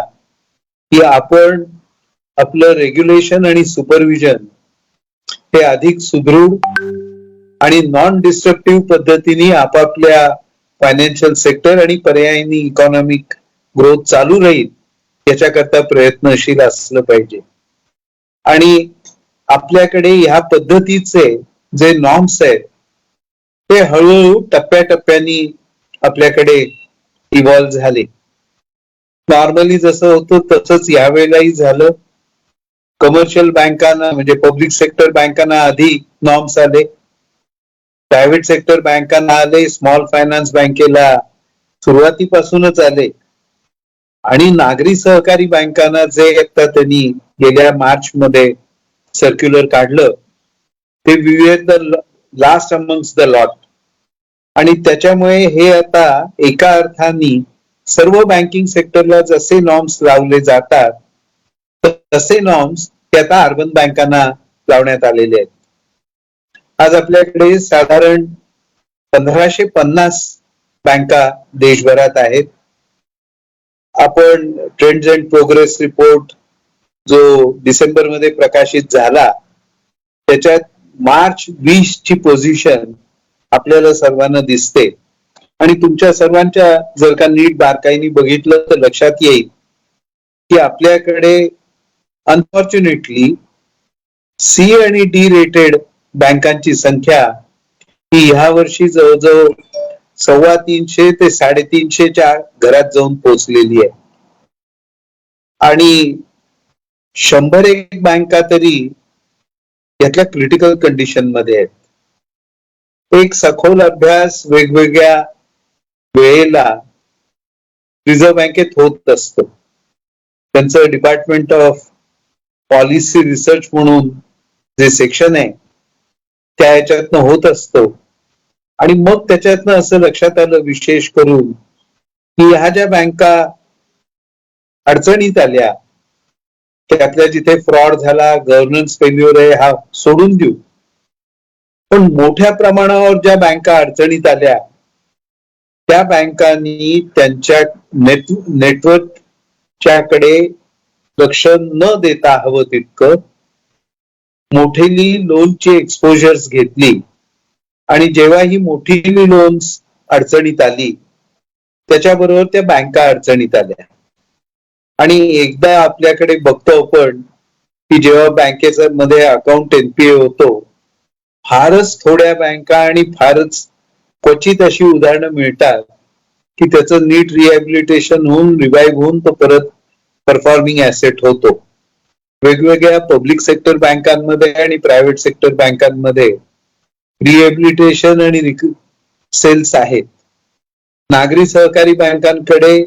Speaker 7: की आपण आपलं रेग्युलेशन आणि सुपरविजन हे अधिक सुदृढ आणि नॉन डिस्ट्रक्टिव्ह पद्धतीने आपापल्या फायनान्शियल सेक्टर आणि पर्यायी इकॉनॉमिक ग्रोथ चालू राहील याच्याकरता प्रयत्नशील असलं पाहिजे. आणि आपल्याकडे ह्या पद्धतीचे जे नॉर्म्स आहेत ते हळूहळू टप्प्याटप्प्याने आपल्याकडे इव्हॉल्व्ह झाले. नॉर्मली जसं होतं तसंच यावेळेलाही झालं. कमर्शियल बँकांना म्हणजे पब्लिक सेक्टर बँकांना आधी नॉर्म्स आले, प्रायव्हेट सेक्टर बँकांना आले, स्मॉल फायनान्स बँकेला सुरुवातीपासूनच आले आणि नागरी सहकारी बँकांना जे आता त्यांनी गेल्या मार्च मध्ये सर्क्युलर काढलं ते we are the last amongst the lot. आणि त्याच्यामुळे हे आता एका अर्थाने सर्व बँकिंग सेक्टरला जसे नॉर्म्स लावले जातात तसे नॉर्म्स ते आता अर्बन बँकांना लावण्यात आलेले आहेत. आज आपल्याकडे साधारण 1550 बँका देशभरात आहेत. आपण ट्रेंड्स अँड प्रोग्रेस रिपोर्ट जो डिसेंबर मध्ये प्रकाशित झाला त्याच्यात मार्च 20 ची पोझिशन आपल्याला सर्वांना दिसते आणि तुमच्या सर्वांच्या जर का नीट बारकाईने बघितलं तर लक्षात येईल की आपल्याकडे अनफॉर्च्युनेटली सी आणि डी रेटेड बँकांची संख्या ही ह्या वर्षी जवळजवळ 350 ते 350च्या घरात जाऊन पोहोचलेली आहे. आणि 100 बँका तरी यातल्या क्रिटिकल कंडिशन मध्ये आहेत. एक सखोल अभ्यास वेगवेगळ्या वेळेला रिझर्व्ह बँकेत होत असतो. त्यांचं डिपार्टमेंट ऑफ पॉलिसी रिसर्च म्हणून जे सेक्शन आहे त्या ह्याच्यातनं होत असतो. आणि मग त्याच्यातनं असं लक्षात आलं विशेष करून की ह्या ज्या बँका अडचणीत आल्या त्यातल्या जिथे फ्रॉड झाला, गव्हर्नन्स फेल्युअर आहे हा सोडून देऊ, पण मोठ्या प्रमाणावर ज्या बँका अडचणीत आल्या त्या बँकांनी त्यांच्या नेटवर्कच्याकडे लक्ष न देता हवं तितकं मोठेली लोनची एक्सपोजर्स घेतली आणि जेव्हा ही मोठीली लोन्स अडचणीत आली त्याच्याबरोबर त्या बँका अडचणीत आल्या. आणि एकदा आपल्याकडे बघतो आपण की जेव्हा बँकेच्या मध्ये अकाउंट एनपीए होतो फारच थोड्या बँका आणि फारच क्वचित अशी उदाहरणं मिळतात की त्याचं नीट रिहॅबिलिटेशन होऊन रिवाईव्ह होऊन तो परत परफॉर्मिंग ऍसेट होतो. वेगवेगळ्या पब्लिक सेक्टर बँकांमध्ये आणि प्रायव्हेट सेक्टर बँकांमध्ये रिहॅबिलिटेशन आणि सेल्स आहेत. नागरी सहकारी बँकांकडे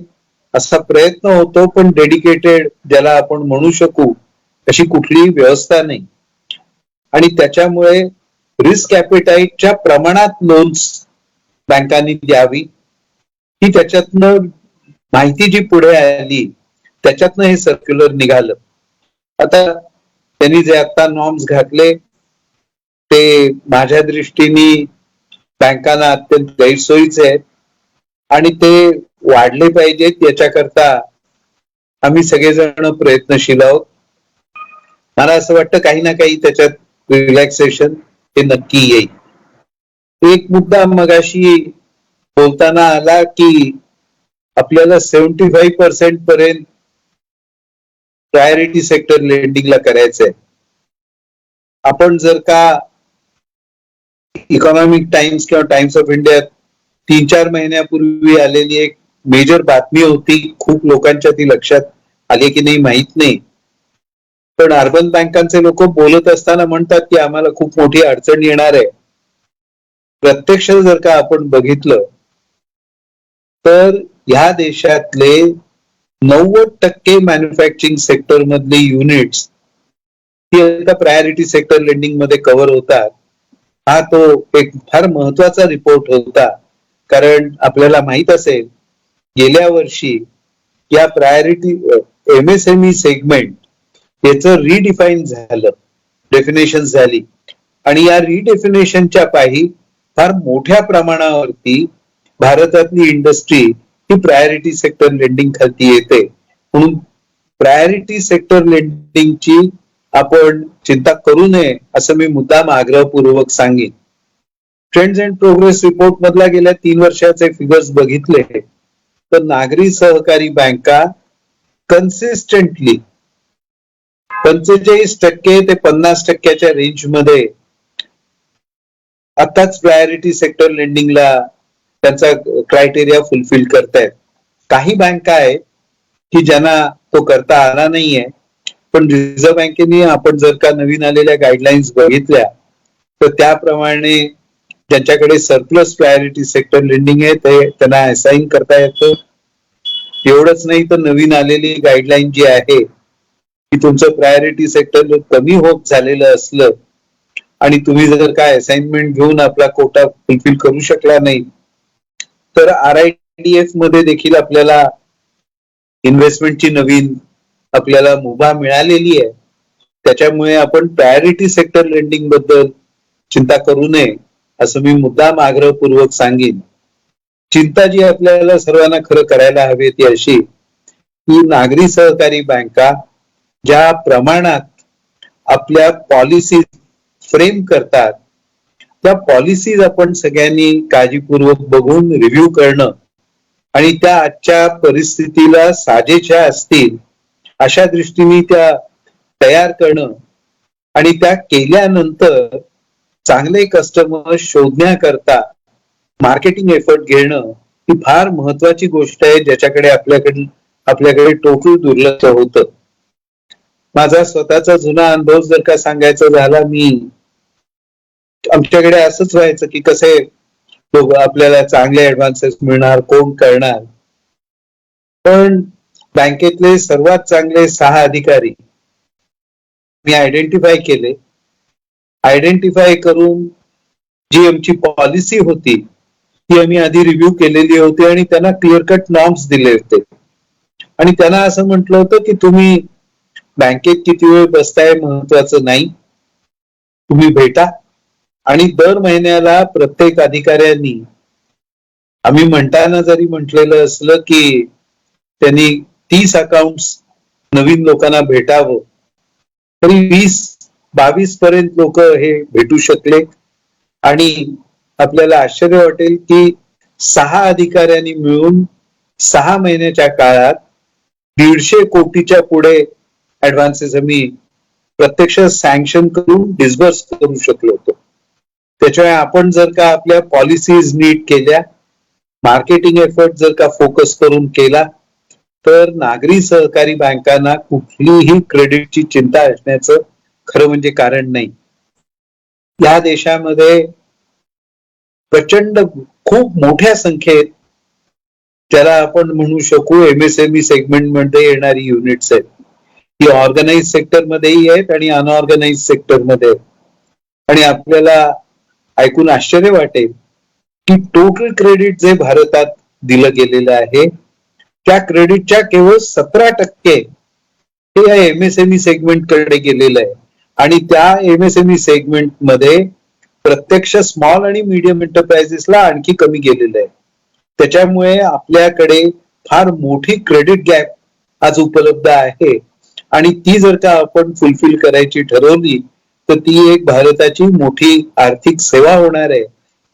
Speaker 7: असा प्रयत्न होतो पण डेडिकेटेड ज्याला आपण म्हणू शकू अशी कुठलीही व्यवस्था नाही आणि त्याच्यामुळे रिस्क ॲपेटाईटच्या प्रमाणात लोन्स बँकांनी द्यावी ही त्याच्यातनं माहिती जी पुढे आली त्याच्यातनं हे सर्क्युलर निघालं. आता त्यांनी जे आता नॉर्म्स घातले ते माझ्या दृष्टीने बँकांना अत्यंत गैरसोयीचे आहेत आणि ते वाढले पाहिजेत याच्याकरता आम्ही सगळेजण प्रयत्नशील आहोत. मला असं वाटतं काही ना काही त्याच्यात रिलॅक्सेशन हे नक्की येईल. एक मुद्दा मगाशी बोलताना आला की आपल्याला 75% पर्यंत प्रायोरिटी सेक्टर लेंडिंगला करायचंय. आपण जर का इकॉनॉमिक टाइम्स किंवा टाइम्स ऑफ इंडियात 3-4 महिन्यापूर्वी आलेली एक मेजर बातमी होती, खूप लोकांच्या ती लक्षात आली की नाही माहित नाही, पण अर्बन बँकांचे लोक बोलत असताना म्हणतात की आम्हाला खूप मोठी अडचण येणार आहे. प्रत्यक्ष जर का आपण बघितलं तर ह्या देशातले 90% मॅन्युफॅक्चरिंग सेक्टर मधले युनिट्स ही आता प्रायोरिटी सेक्टर लेंडिंग मध्ये कव्हर होतात. हा तो एक फार महत्वाचा रिपोर्ट होता, कारण आपल्याला माहित असेल गेल्या वर्षी या प्रायोरिटी एमएसएमई सेगमेंट याचं रिडिफाईन झालं, डेफिनेशन झाली आणि या रिडेफिनेशनच्या पायी फार मोठ्या प्रमाणावरती भारतातली इंडस्ट्री ही प्रायोरिटी सेक्टर लेंडिंग खालती येते. म्हणून प्रायोरिटी सेक्टर लेंडिंगची आपण चिंता करू नये असं मी मुद्दाम आग्रहपूर्वक सांगेन. ट्रेंड्स अँड प्रोग्रेस रिपोर्ट मधला गेल्या 3 वर्षाचे फिगर्स बघितले तर नागरी सहकारी बँका कन्सिस्टंटली 45% ते 50% रेंज मध्ये आताच प्रायोरिटी सेक्टर लेंडिंगला त्यांचा क्रायटेरिया फुलफिल करतायत. काही बँका आहेत की ज्यांना तो करता आला नाहीये, पण रिझर्व्ह बँकेने आपण जर का नवीन आलेल्या गाईडलाईन्स बघितल्या तर त्याप्रमाणे ज्यांच्याकडे सरप्लस प्रायोरिटी सेक्टर लेंडिंग आहे ते त्यांना असाइन करता येतं. एवढंच नाही तर नवीन आलेली गाईडलाईन जी आहे की तुमचं प्रायोरिटी सेक्टर कमी होत झालेलं असलं आणि तुम्ही जर काय असाइनमेंट घेऊन आपला कोटा फुलफिल करू शकला नाही तर RIDF मध्ये देखील आपल्याला इन्व्हेस्टमेंटची नवीन आपल्याला मुभा मिळालेली आहे. त्याच्यामुळे आपण प्रायोरिटी सेक्टर लेंडिंग बद्दल चिंता करू नये असं मी मुद्दाम आग्रहपूर्वक सांगेन. चिंता जी आपल्याला सर्वांना खरं करायला हवी ती अशी की नागरी सहकारी बँका ज्या प्रमाणात आपल्या पॉलिसी फ्रेम करतात त्या पॉलिसीज आपण सगळ्यांनी काळजीपूर्वक बघून रिव्ह्यू करणं आणि त्या आजच्या परिस्थितीला साजेशा असतील अशा दृष्टीने त्या तयार करणं आणि त्या केल्यानंतर चांगले कस्टमर शोधण्याकरता मार्केटिंग एफर्ट घेणं ही फार महत्वाची गोष्ट आहे, ज्याच्याकडे आपल्याकडे टोटल दुर्लक्ष होतं. माझा स्वतःचा जुना अनुभव जर का सांगायचा झाला, मी आमच्याकडे असंच व्हायचं की कसे आपल्याला चांगले ऍडव्हान्सेस मिळणार, कोण करणार, पण बँकेतले सर्वात चांगले 6 अधिकारी मी आयडेंटिफाय केले आयडेंटिफाय करून जी आमची पॉलिसी होती ती आम्ही आधी रिव्ह्यू केलेली होती आणि त्यांना क्लिअर कट नॉर्म्स दिले होते आणि त्यांना असं म्हटलं होतं की तुम्ही बँकेत किती वेळ बसताय महत्वाचं नाही, तुम्ही भेटा आणि दर महिन्याला प्रत्येक अधिकाऱ्यांनी, आम्ही म्हणताना जरी म्हटलेलं असलं की त्यांनी 30 अकाउंट्स नवीन लोकांना भेटावं, तरी 20-22 पर्यंत लोक हे भेटू शकले आणि आपल्याला आश्चर्य वाटेल की 6 अधिकाऱ्यांनी मिळून 6 महिन्याच्या काळात 150 कोटीच्या पुढे ऍडव्हान्सेस आम्ही प्रत्यक्ष सँक्शन करून डिस्बर्स करू शकलो होतो. त्याच्यामुळे आपण जर का आपल्या पॉलिसीज नीट केल्या, मार्केटिंग एफर्ट जर का फोकस करून केला, तर नागरी सहकारी बँकांना कुठलीही क्रेडिटची चिंता असण्याचं खरं म्हणजे कारण नाही. या देशामध्ये प्रचंड खूप मोठ्या संख्येत त्याला आपण म्हणू शकू एमएसएमई सेगमेंटमध्ये येणारी युनिट्स आहेत. ही ऑर्गनाइज सेक्टर मध्येही आहेत आणि अनऑर्गनाइज सेक्टर मध्ये आहेत. आणि आपल्याला ऐकून आश्चर्य वाटेल की टोटल क्रेडिट जे भारतात दिलं गेलेलं आहे त्या क्रेडिटच्या केवळ 17% हे या एमएसएमई सेगमेंट कडे गेलेलं आहे आणि त्या एमएसएमई सेगमेंट मध्ये प्रत्यक्ष स्मॉल आणि मीडियम एंटरप्राइजेसला आणखी कमी गेलेलं आहे. त्याच्यामुळे आपल्याकडे फार मोठी क्रेडिट गॅप आज उपलब्ध आहे आणि ती जर का आपण फुलफिल करायची ठरवली तर ती एक भारताची मोठी आर्थिक सेवा होणार आहे.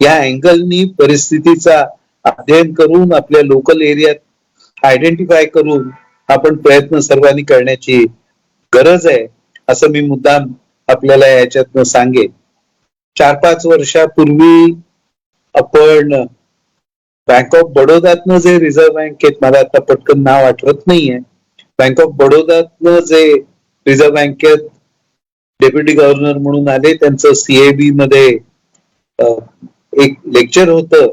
Speaker 7: या अँगलनी परिस्थितीचा अध्ययन करून आपल्या लोकल एरियात आयडेंटिफाय करून आपण प्रयत्न सर्वांनी करण्याची गरज आहे असं मी मुद्दाम आपल्याला याच्यातनं सांगेन. 4-5 वर्षापूर्वी आपण बँक ऑफ बडोदातनं जे रिझर्व्ह बँकेत, मला आता पटकन नाव आठवत नाहीये, बँक ऑफ बडोदातनं जे रिझर्व्ह बँकेत डेप्युटी गव्हर्नर म्हणून आले, त्यांचं सीएबी मध्ये एक लेक्चर होतं.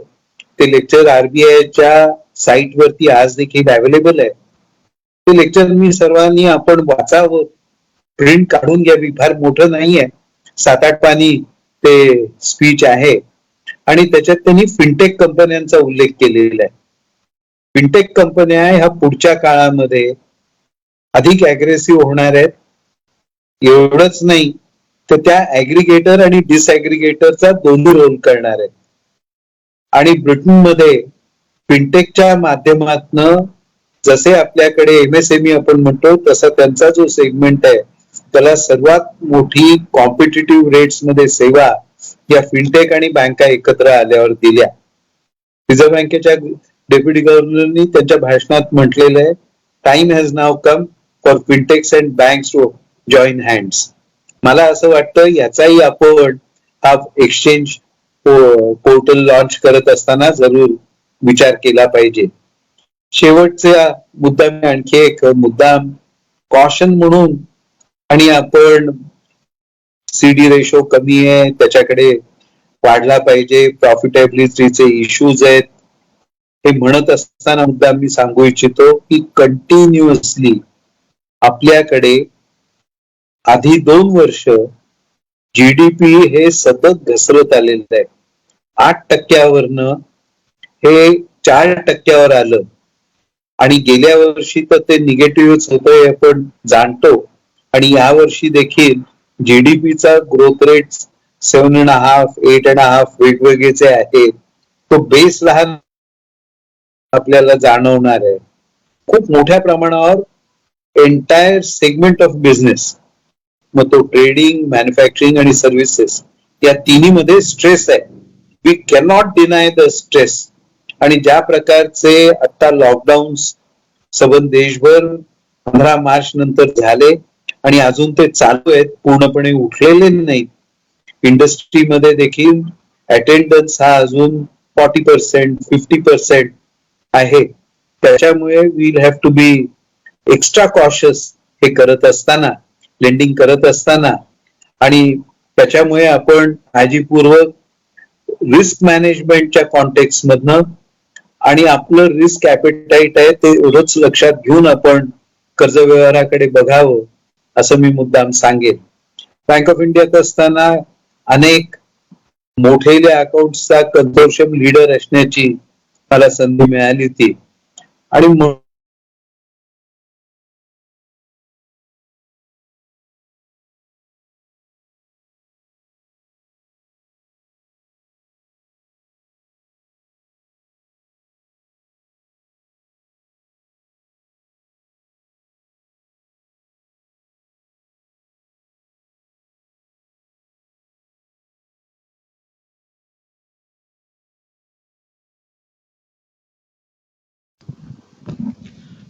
Speaker 7: ते लेक्चर आरबीआयच्या साईट वरती आज देखील अवेलेबल आहे. ते लेक्चर मी सर्वांनी आपण वाचावं, प्रिंट काढून घ्यावी. फार मोठं नाहीये, 7-8 पानी ते स्पीच आहे आणि त्याच्यात त्यांनी फिनटेक कंपन्यांचा उल्लेख केलेला आहे. फिनटेक कंपन्या ह्या पुढच्या काळामध्ये अधिक अग्रेसिव्ह होणार आहेत. एवढंच नाही तर त्या ऍग्रिगेटर आणि डिसऍग्रिगेटरचा दोन्ही रोल करणार आहेत. आणि ब्रिटनमध्ये फिनटेकच्या माध्यमातनं जसे आपल्याकडे एमएसएमई आपण म्हणतो तसा त्यांचा जो सेगमेंट आहे त्याला सर्वात मोठी कॉम्पिटिटिव्ह रेट्स मध्ये सेवा या फिनटेक आणि बँका एकत्र आल्यावर दिल्या. रिझर्व्ह बँकेच्या डेप्युटी गव्हर्नरनी त्यांच्या भाषणात म्हटलेलं आहे, time has now come for fintechs and banks to join hands. मला असं वाटतं याचाही आपण हा एक्सचेंज पोर्टल लॉन्च करत असताना जरूर विचार केला पाहिजे. शेवटचा मुद्दा मी आणखी एक मुद्दाम कॉशन म्हणून, आणि आपण सीडी रेशो कमी आहे त्याच्याकडे वाढला पाहिजे, प्रॉफिटेबिलिटीचे इश्यूज आहेत हे म्हणत असताना मुद्दा मी सांगू इच्छितो की कंटिन्युअसली आपल्याकडे आधी 2 वर्ष जीडीपी हे सतत घसरत आलेलं आहे. 8% हे 4% आलं आणि गेल्या वर्षी तर ते निगेटिव्हच होतं हे आपण जाणतो. आणि या वर्षी देखील जीडीपीचा ग्रोथ रेट 7.5, 8.5 वेगवेगळेचे आहे. तो बेस लहान आपल्याला जाणवणार आहे. खूप मोठ्या प्रमाणावर एंटायर सेगमेंट ऑफ बिझनेस, मग तो ट्रेडिंग, मॅन्युफॅक्चरिंग आणि सर्व्हिसेस या तिन्ही मध्ये स्ट्रेस आहे. We cannot deny the stress. आणि ज्या प्रकारचे आता लॉकडाऊन सबंध देशभर 15 मार्च नंतर झाले आणि अजून ते चालू आहेत, पूर्णपणे उठलेले नाहीत. इंडस्ट्रीमध्ये देखील अटेंडन्स हा अजून 40%, 50% आहे. त्याच्यामुळे we'll have to be extra cautious हे करत असताना, लेंडिंग करत असताना. आणि त्याच्यामुळे आपण काळजीपूर्वक रिस्क मॅनेजमेंटच्या कॉन्टेक्स्ट मधनं आणि आपलं रिस्क ॲपेटाईट आहे ते एवढंच लक्षात घेऊन आपण कर्ज व्यवहाराकडे बघावं असं मी मुद्दाम सांगेन. बँक ऑफ इंडियात असताना अनेक मोठेल्या अकाउंटचा कन्सोर्शियम लीडर असण्याची मला संधी मिळाली होती आणि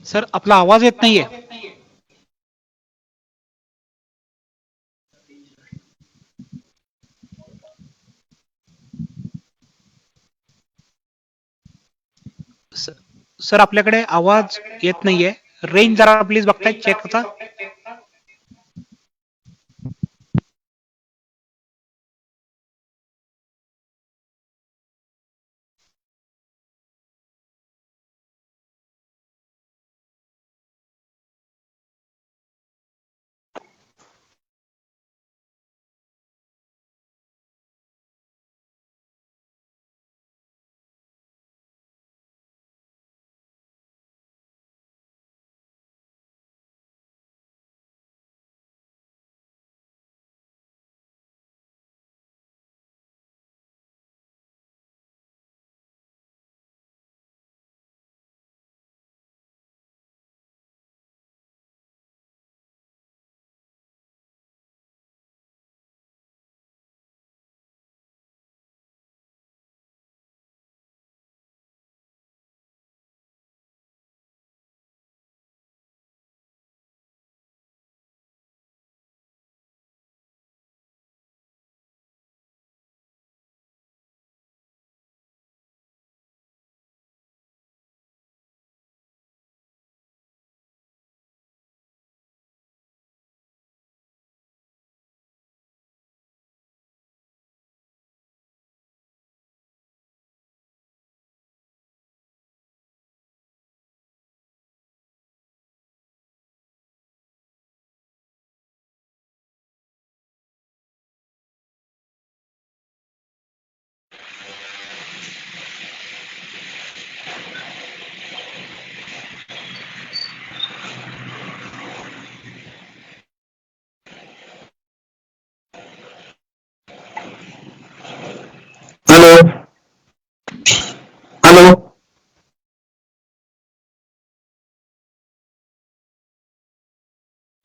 Speaker 1: सर आपला आवाज येत नाहीये. सर आपल्याकडे आवाज येत नाहीये. रेंज जरा प्लीज बघताय चेक होता.
Speaker 7: हॅलो हॅलो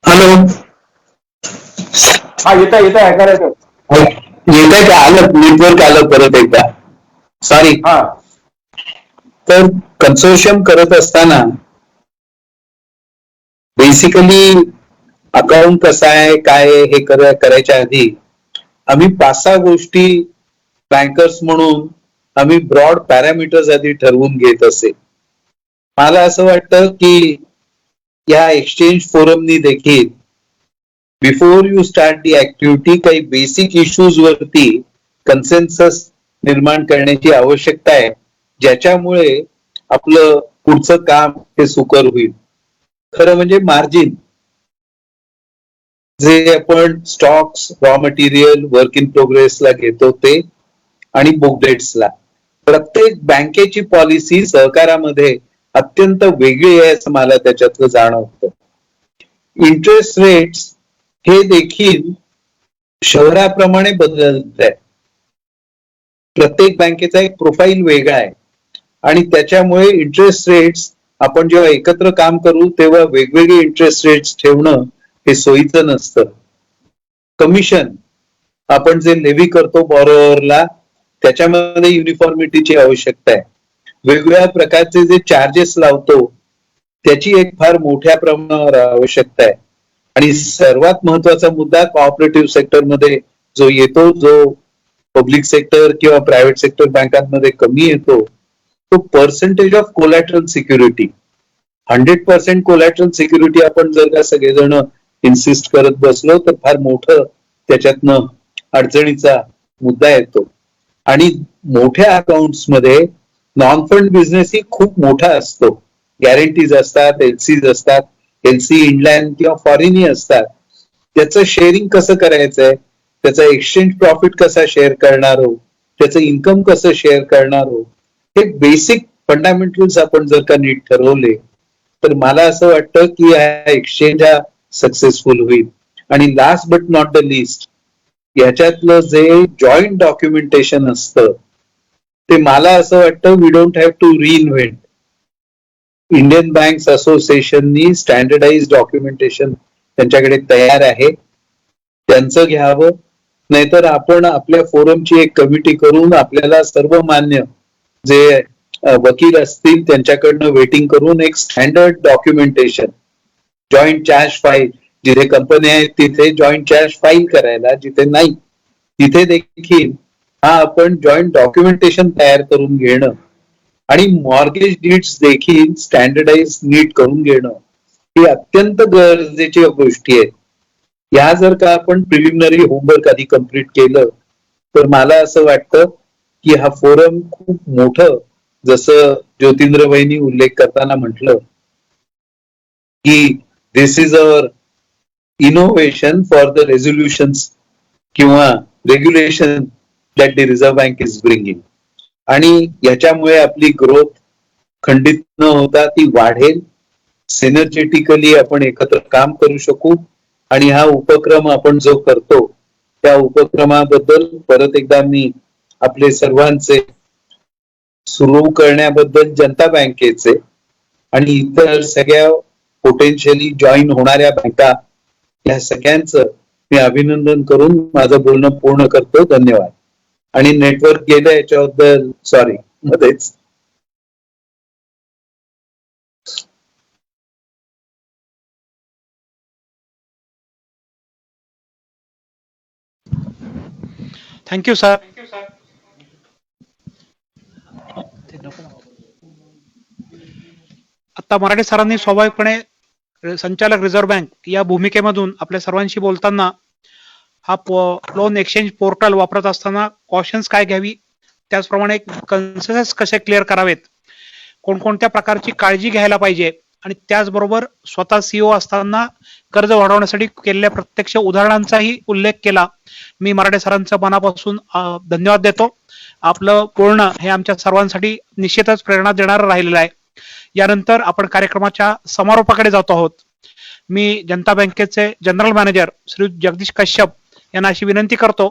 Speaker 7: हॅलो
Speaker 6: हा येत ऐकायला येतं.
Speaker 7: येत आहे का? आलं नेटवर्क आलं परत एकदा. सॉरी.
Speaker 6: हा
Speaker 7: तर कन्सोर्शियम करत असताना बेसिकली अकाउंट कसं आहे काय हे करायच्या आधी आम्ही 5-6 गोष्टी बँकर्स म्हणून आम्ही ब्रॉड पॅरामीटर्स आधी ठरवून घेत असे. मला असं वाटतं की या एक्सचेंज फोरमनी देखील before you start the activity काही बेसिक इश्यूज वरती कन्सेन्सस निर्माण करण्याची आवश्यकता आहे, ज्याच्यामुळे आपलं पुढचं काम हे सुकर होईल. खरं म्हणजे मार्जिन जे आपण stocks, raw material, work in प्रोग्रेसला घेतो ते आणि बुक डेट्सला, प्रत्येक बँकेची पॉलिसी सहकारामध्ये अत्यंत वेगळी आहे असं मला त्याच्यातलं जाणवतं. इंटरेस्ट रेट्स हे देखील शहराप्रमाणे बदलत आहे. प्रत्येक बँकेचा एक प्रोफाईल वेगळा आहे आणि त्याच्यामुळे इंटरेस्ट रेट्स आपण जेव्हा एकत्र काम करू तेव्हा वेगवेगळे इंटरेस्ट रेट्स ठेवणं हे सोयीचं नसतं. कमिशन आपण जे लेव्ही करतो बॉरोअरला त्याच्यामध्ये युनिफॉर्मिटीची आवश्यकता आहे. वेगवेगळ्या प्रकारचे जे चार्जेस लावतो त्याची एक फार मोठ्या प्रमाणावर आवश्यकता आहे. आणि सर्वात महत्वाचा मुद्दा कोऑपरेटिव्ह सेक्टरमध्ये जो येतो, जो पब्लिक सेक्टर किंवा प्रायव्हेट सेक्टर बँकांमध्ये कमी येतो, तो percentage of collateral security. 100% collateral security आपण जर का सगळेजण इन्सिस्ट करत बसलो तर फार मोठं त्याच्यातनं अडचणीचा मुद्दा येतो. आणि मोठ्या अकाउंट्स मध्ये नॉन फंड बिझनेस ही खूप मोठा असतो. गॅरंटीज असतात, एलसीज असतात, एलसी इनलँड किंवा फॉरेनही असतात. त्याचं शेअरिंग कसं करायचंय त्याचा एक्सचेंज प्रॉफिट कसा शेअर करणार आहोत, त्याचं इन्कम कसं शेअर करणार आहोत, हे बेसिक फंडामेंटल्स आपण जर का नीट ठरवले तर मला असं वाटतं की हा एक्सचेंज हा सक्सेसफुल होईल. आणि last but not the least, याच्यातलं जे जॉईंट डॉक्युमेंटेशन असतं ते मला असं वाटतं we don't have to reinvent. Indian banks असोसिएशननी स्टँडर्डाइज डॉक्युमेंटेशन त्यांच्याकडे तयार आहे, त्यांचं घ्यावं. नाहीतर आपण आपल्या फोरमची एक कमिटी करून आपल्याला सर्व मान्य जे वकील असतील त्यांच्याकडनं वेटिंग करून एक standard documentation, joint charge file, जिथे कंपन्या आहेत तिथे जॉईंट चार्ज फाईल करायला, जिथे नाही तिथे देखील हा आपण जॉईंट डॉक्युमेंटेशन तयार करून घेणं आणि मॉर्गेज डीड्स देखील स्टँडर्डाइज नीट करून घेणं ही अत्यंत गरजेच्या गोष्टी आहेत. या जर का आपण प्रिलिमिनरी होमवर्क आधी कम्प्लीट केलं तर मला असं वाटतं की हा फोरम खूप मोठं, जसं ज्योतिंद्र भाईंनी उल्लेख करताना म्हटलं की this is our innovation for the resolutions किंवा regulation that the Reserve Bank is bringing. आणि याच्यामुळे आपली ग्रोथ खंडित न होता ती वाढेल. सिनर्जेटिकली आपण एकत्र काम करू शकू आणि हा उपक्रम आपण जो करतो त्या उपक्रमाबद्दल परत एकदा मी आपले सर्वांचे सुरू करण्याबद्दल जनता बँकेचे आणि इतर सगळ्या पोटेन्शियली जॉईन होणाऱ्या बँका या सगळ्यांचं मी अभिनंदन करून माझं बोलणं पूर्ण करतो. धन्यवाद. आणि नेटवर्क गेलं याच्याबद्दल सॉरी मध्येच.
Speaker 1: Thank you sir. आता मराठे सरांनी स्वाभाविकपणे संचालक रिझर्व्ह बँक या भूमिकेमधून आपल्या सर्वांशी बोलताना हा लोन एक्सचेंज पोर्टल वापरत असताना कॉशन्स काय घ्यावी, त्याचप्रमाणे कन्सेशन्स कसे क्लिअर करावेत, कोणकोणत्या प्रकारची काळजी घ्यायला पाहिजे आणि त्याचबरोबर स्वतः सीईओ असताना कर्ज वाढवण्यासाठी केलेल्या प्रत्यक्ष उदाहरणांचाही उल्लेख केला. मी मराठे सरांचा मनापासून धन्यवाद देतो. आपलं बोलणं हे आमच्या सर्वांसाठी निश्चितच प्रेरणा देणारं राहिलेलं आहे. यानंतर आपण कार्यक्रमाच्या समारोपाकडे जातो आहोत. मी जनता बँकेचे जनरल मॅनेजर श्री जगदीश कश्यप यांना अशी विनंती करतो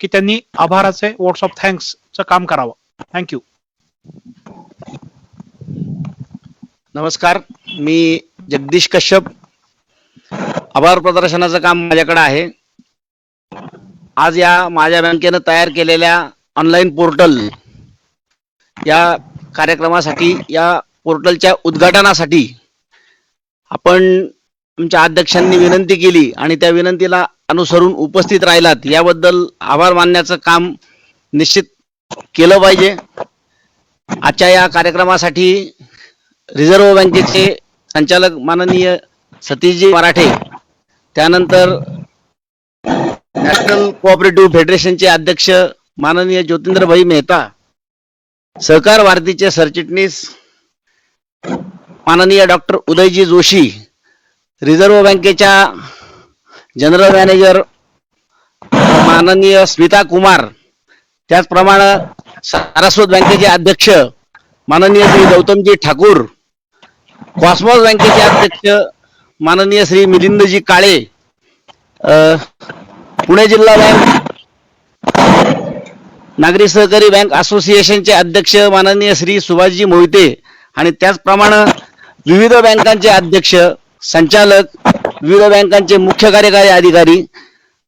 Speaker 1: की त्यांनी आभाराचे वोट्स ऑफ थँक्सचं काम करावं. थँक्यू.
Speaker 8: नमस्कार, मी जगदीश कश्यप. आभार प्रदर्शनाचं काम माझ्याकडे आहे. आज या माझ्या बँकेनं तयार केलेल्या ऑनलाईन पोर्टल या कार्यक्रमासाठी, या पोर्टलच्या उद्घाटनासाठी आपण आमच्या अध्यक्षांनी विनंती केली आणि त्या विनंतीला अनुसरून उपस्थित राहिलात, याबद्दल आभार मानण्याचं काम निश्चित केलं पाहिजे. आजच्या या कार्यक्रमासाठी रिझर्व्ह बँकेचे संचालक माननीय सतीशजी मराठे, त्यानंतर नॅशनल कोऑपरेटिव्ह फेडरेशनचे अध्यक्ष माननीय ज्योतिंद्रभाई मेहता, सहकार भारतीचे सरचिटणीस माननीय डॉक्टर उदयजी जोशी, रिझर्व्ह बँकेच्या जनरल मॅनेजर माननीय स्मिता कुमार, त्याचप्रमाणे सारस्वत बँकेचे अध्यक्ष माननीय श्री गौतमजी ठाकूर, कॉस्मॉस बँकेचे अध्यक्ष माननीय श्री मिलिंदजी काळे, पुणे जिल्हा बँक नागरी सहकारी बँक असोसिएशनचे अध्यक्ष माननीय श्री सुभाषजी मोहिते आणि त्याचप्रमाणे विविध बँकांचे अध्यक्ष, संचालक, विविध बँकांचे मुख्य कार्यकारी अधिकारी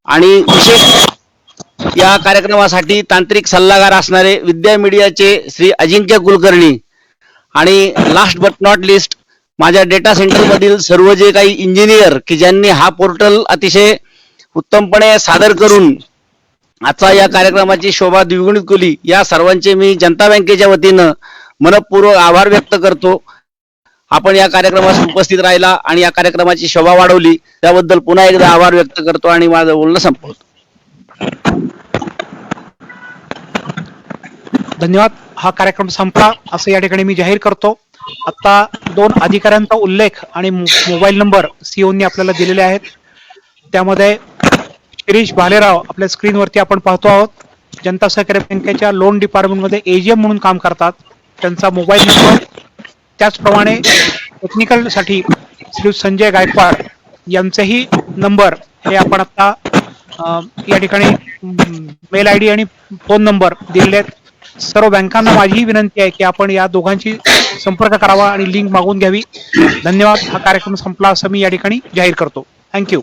Speaker 8: आणि विशेष या कार्यक्रमासाठी तांत्रिक सल्लागार असणारे विद्या मीडियाचे श्री अजिंक्य कुलकर्णी आणि लास्ट बट नॉट लिस्ट माझ्या डेटा सेंटर मधील सर्व जे काही इंजिनियर की ज्यांनी हा पोर्टल अतिशय उत्तमपणे सादर करून आजचा या कार्यक्रमाची शोभा द्विगुणित केली, या सर्वांचे मी जनता बँकेच्या वतीनं मनपूर्वक आभार व्यक्त करतो. आपण या कार्यक्रमास उपस्थित राहिला आणि या कार्यक्रमाची शोभा वाढवली त्याबद्दल पुन्हा एकदा आभार व्यक्त करतो आणि माझं बोलणं संपवतो.
Speaker 1: धन्यवाद. हा कार्यक्रम संपला असं या ठिकाणी मी जाहीर करतो. आता 2 अधिकाऱ्यांचा उल्लेख आणि मोबाईल नंबर सीओनी आपल्याला दिलेले आहेत. त्यामध्ये शिरीष भालेराव आपल्या स्क्रीनवरती आपण पाहतो आहोत. जनता सहकारी बँकेच्या लोन डिपार्टमेंटमध्ये एजीएम म्हणून काम करतात. त्यांचा मोबाईल नंबर, त्याचप्रमाणे टेक्निकल साठी श्री संजय गायकवाड यांचेही नंबर हे आपण आता या ठिकाणी मेल आयडी आणि फोन नंबर दिलेले आहेत. सर्व बँकांना माझी विनंती आहे की आपण या दोघांची संपर्क करावा आणि लिंक मागवून घ्यावी. धन्यवाद. हा कार्यक्रम संपला असं मी या ठिकाणी जाहीर करतो. थँक्यू.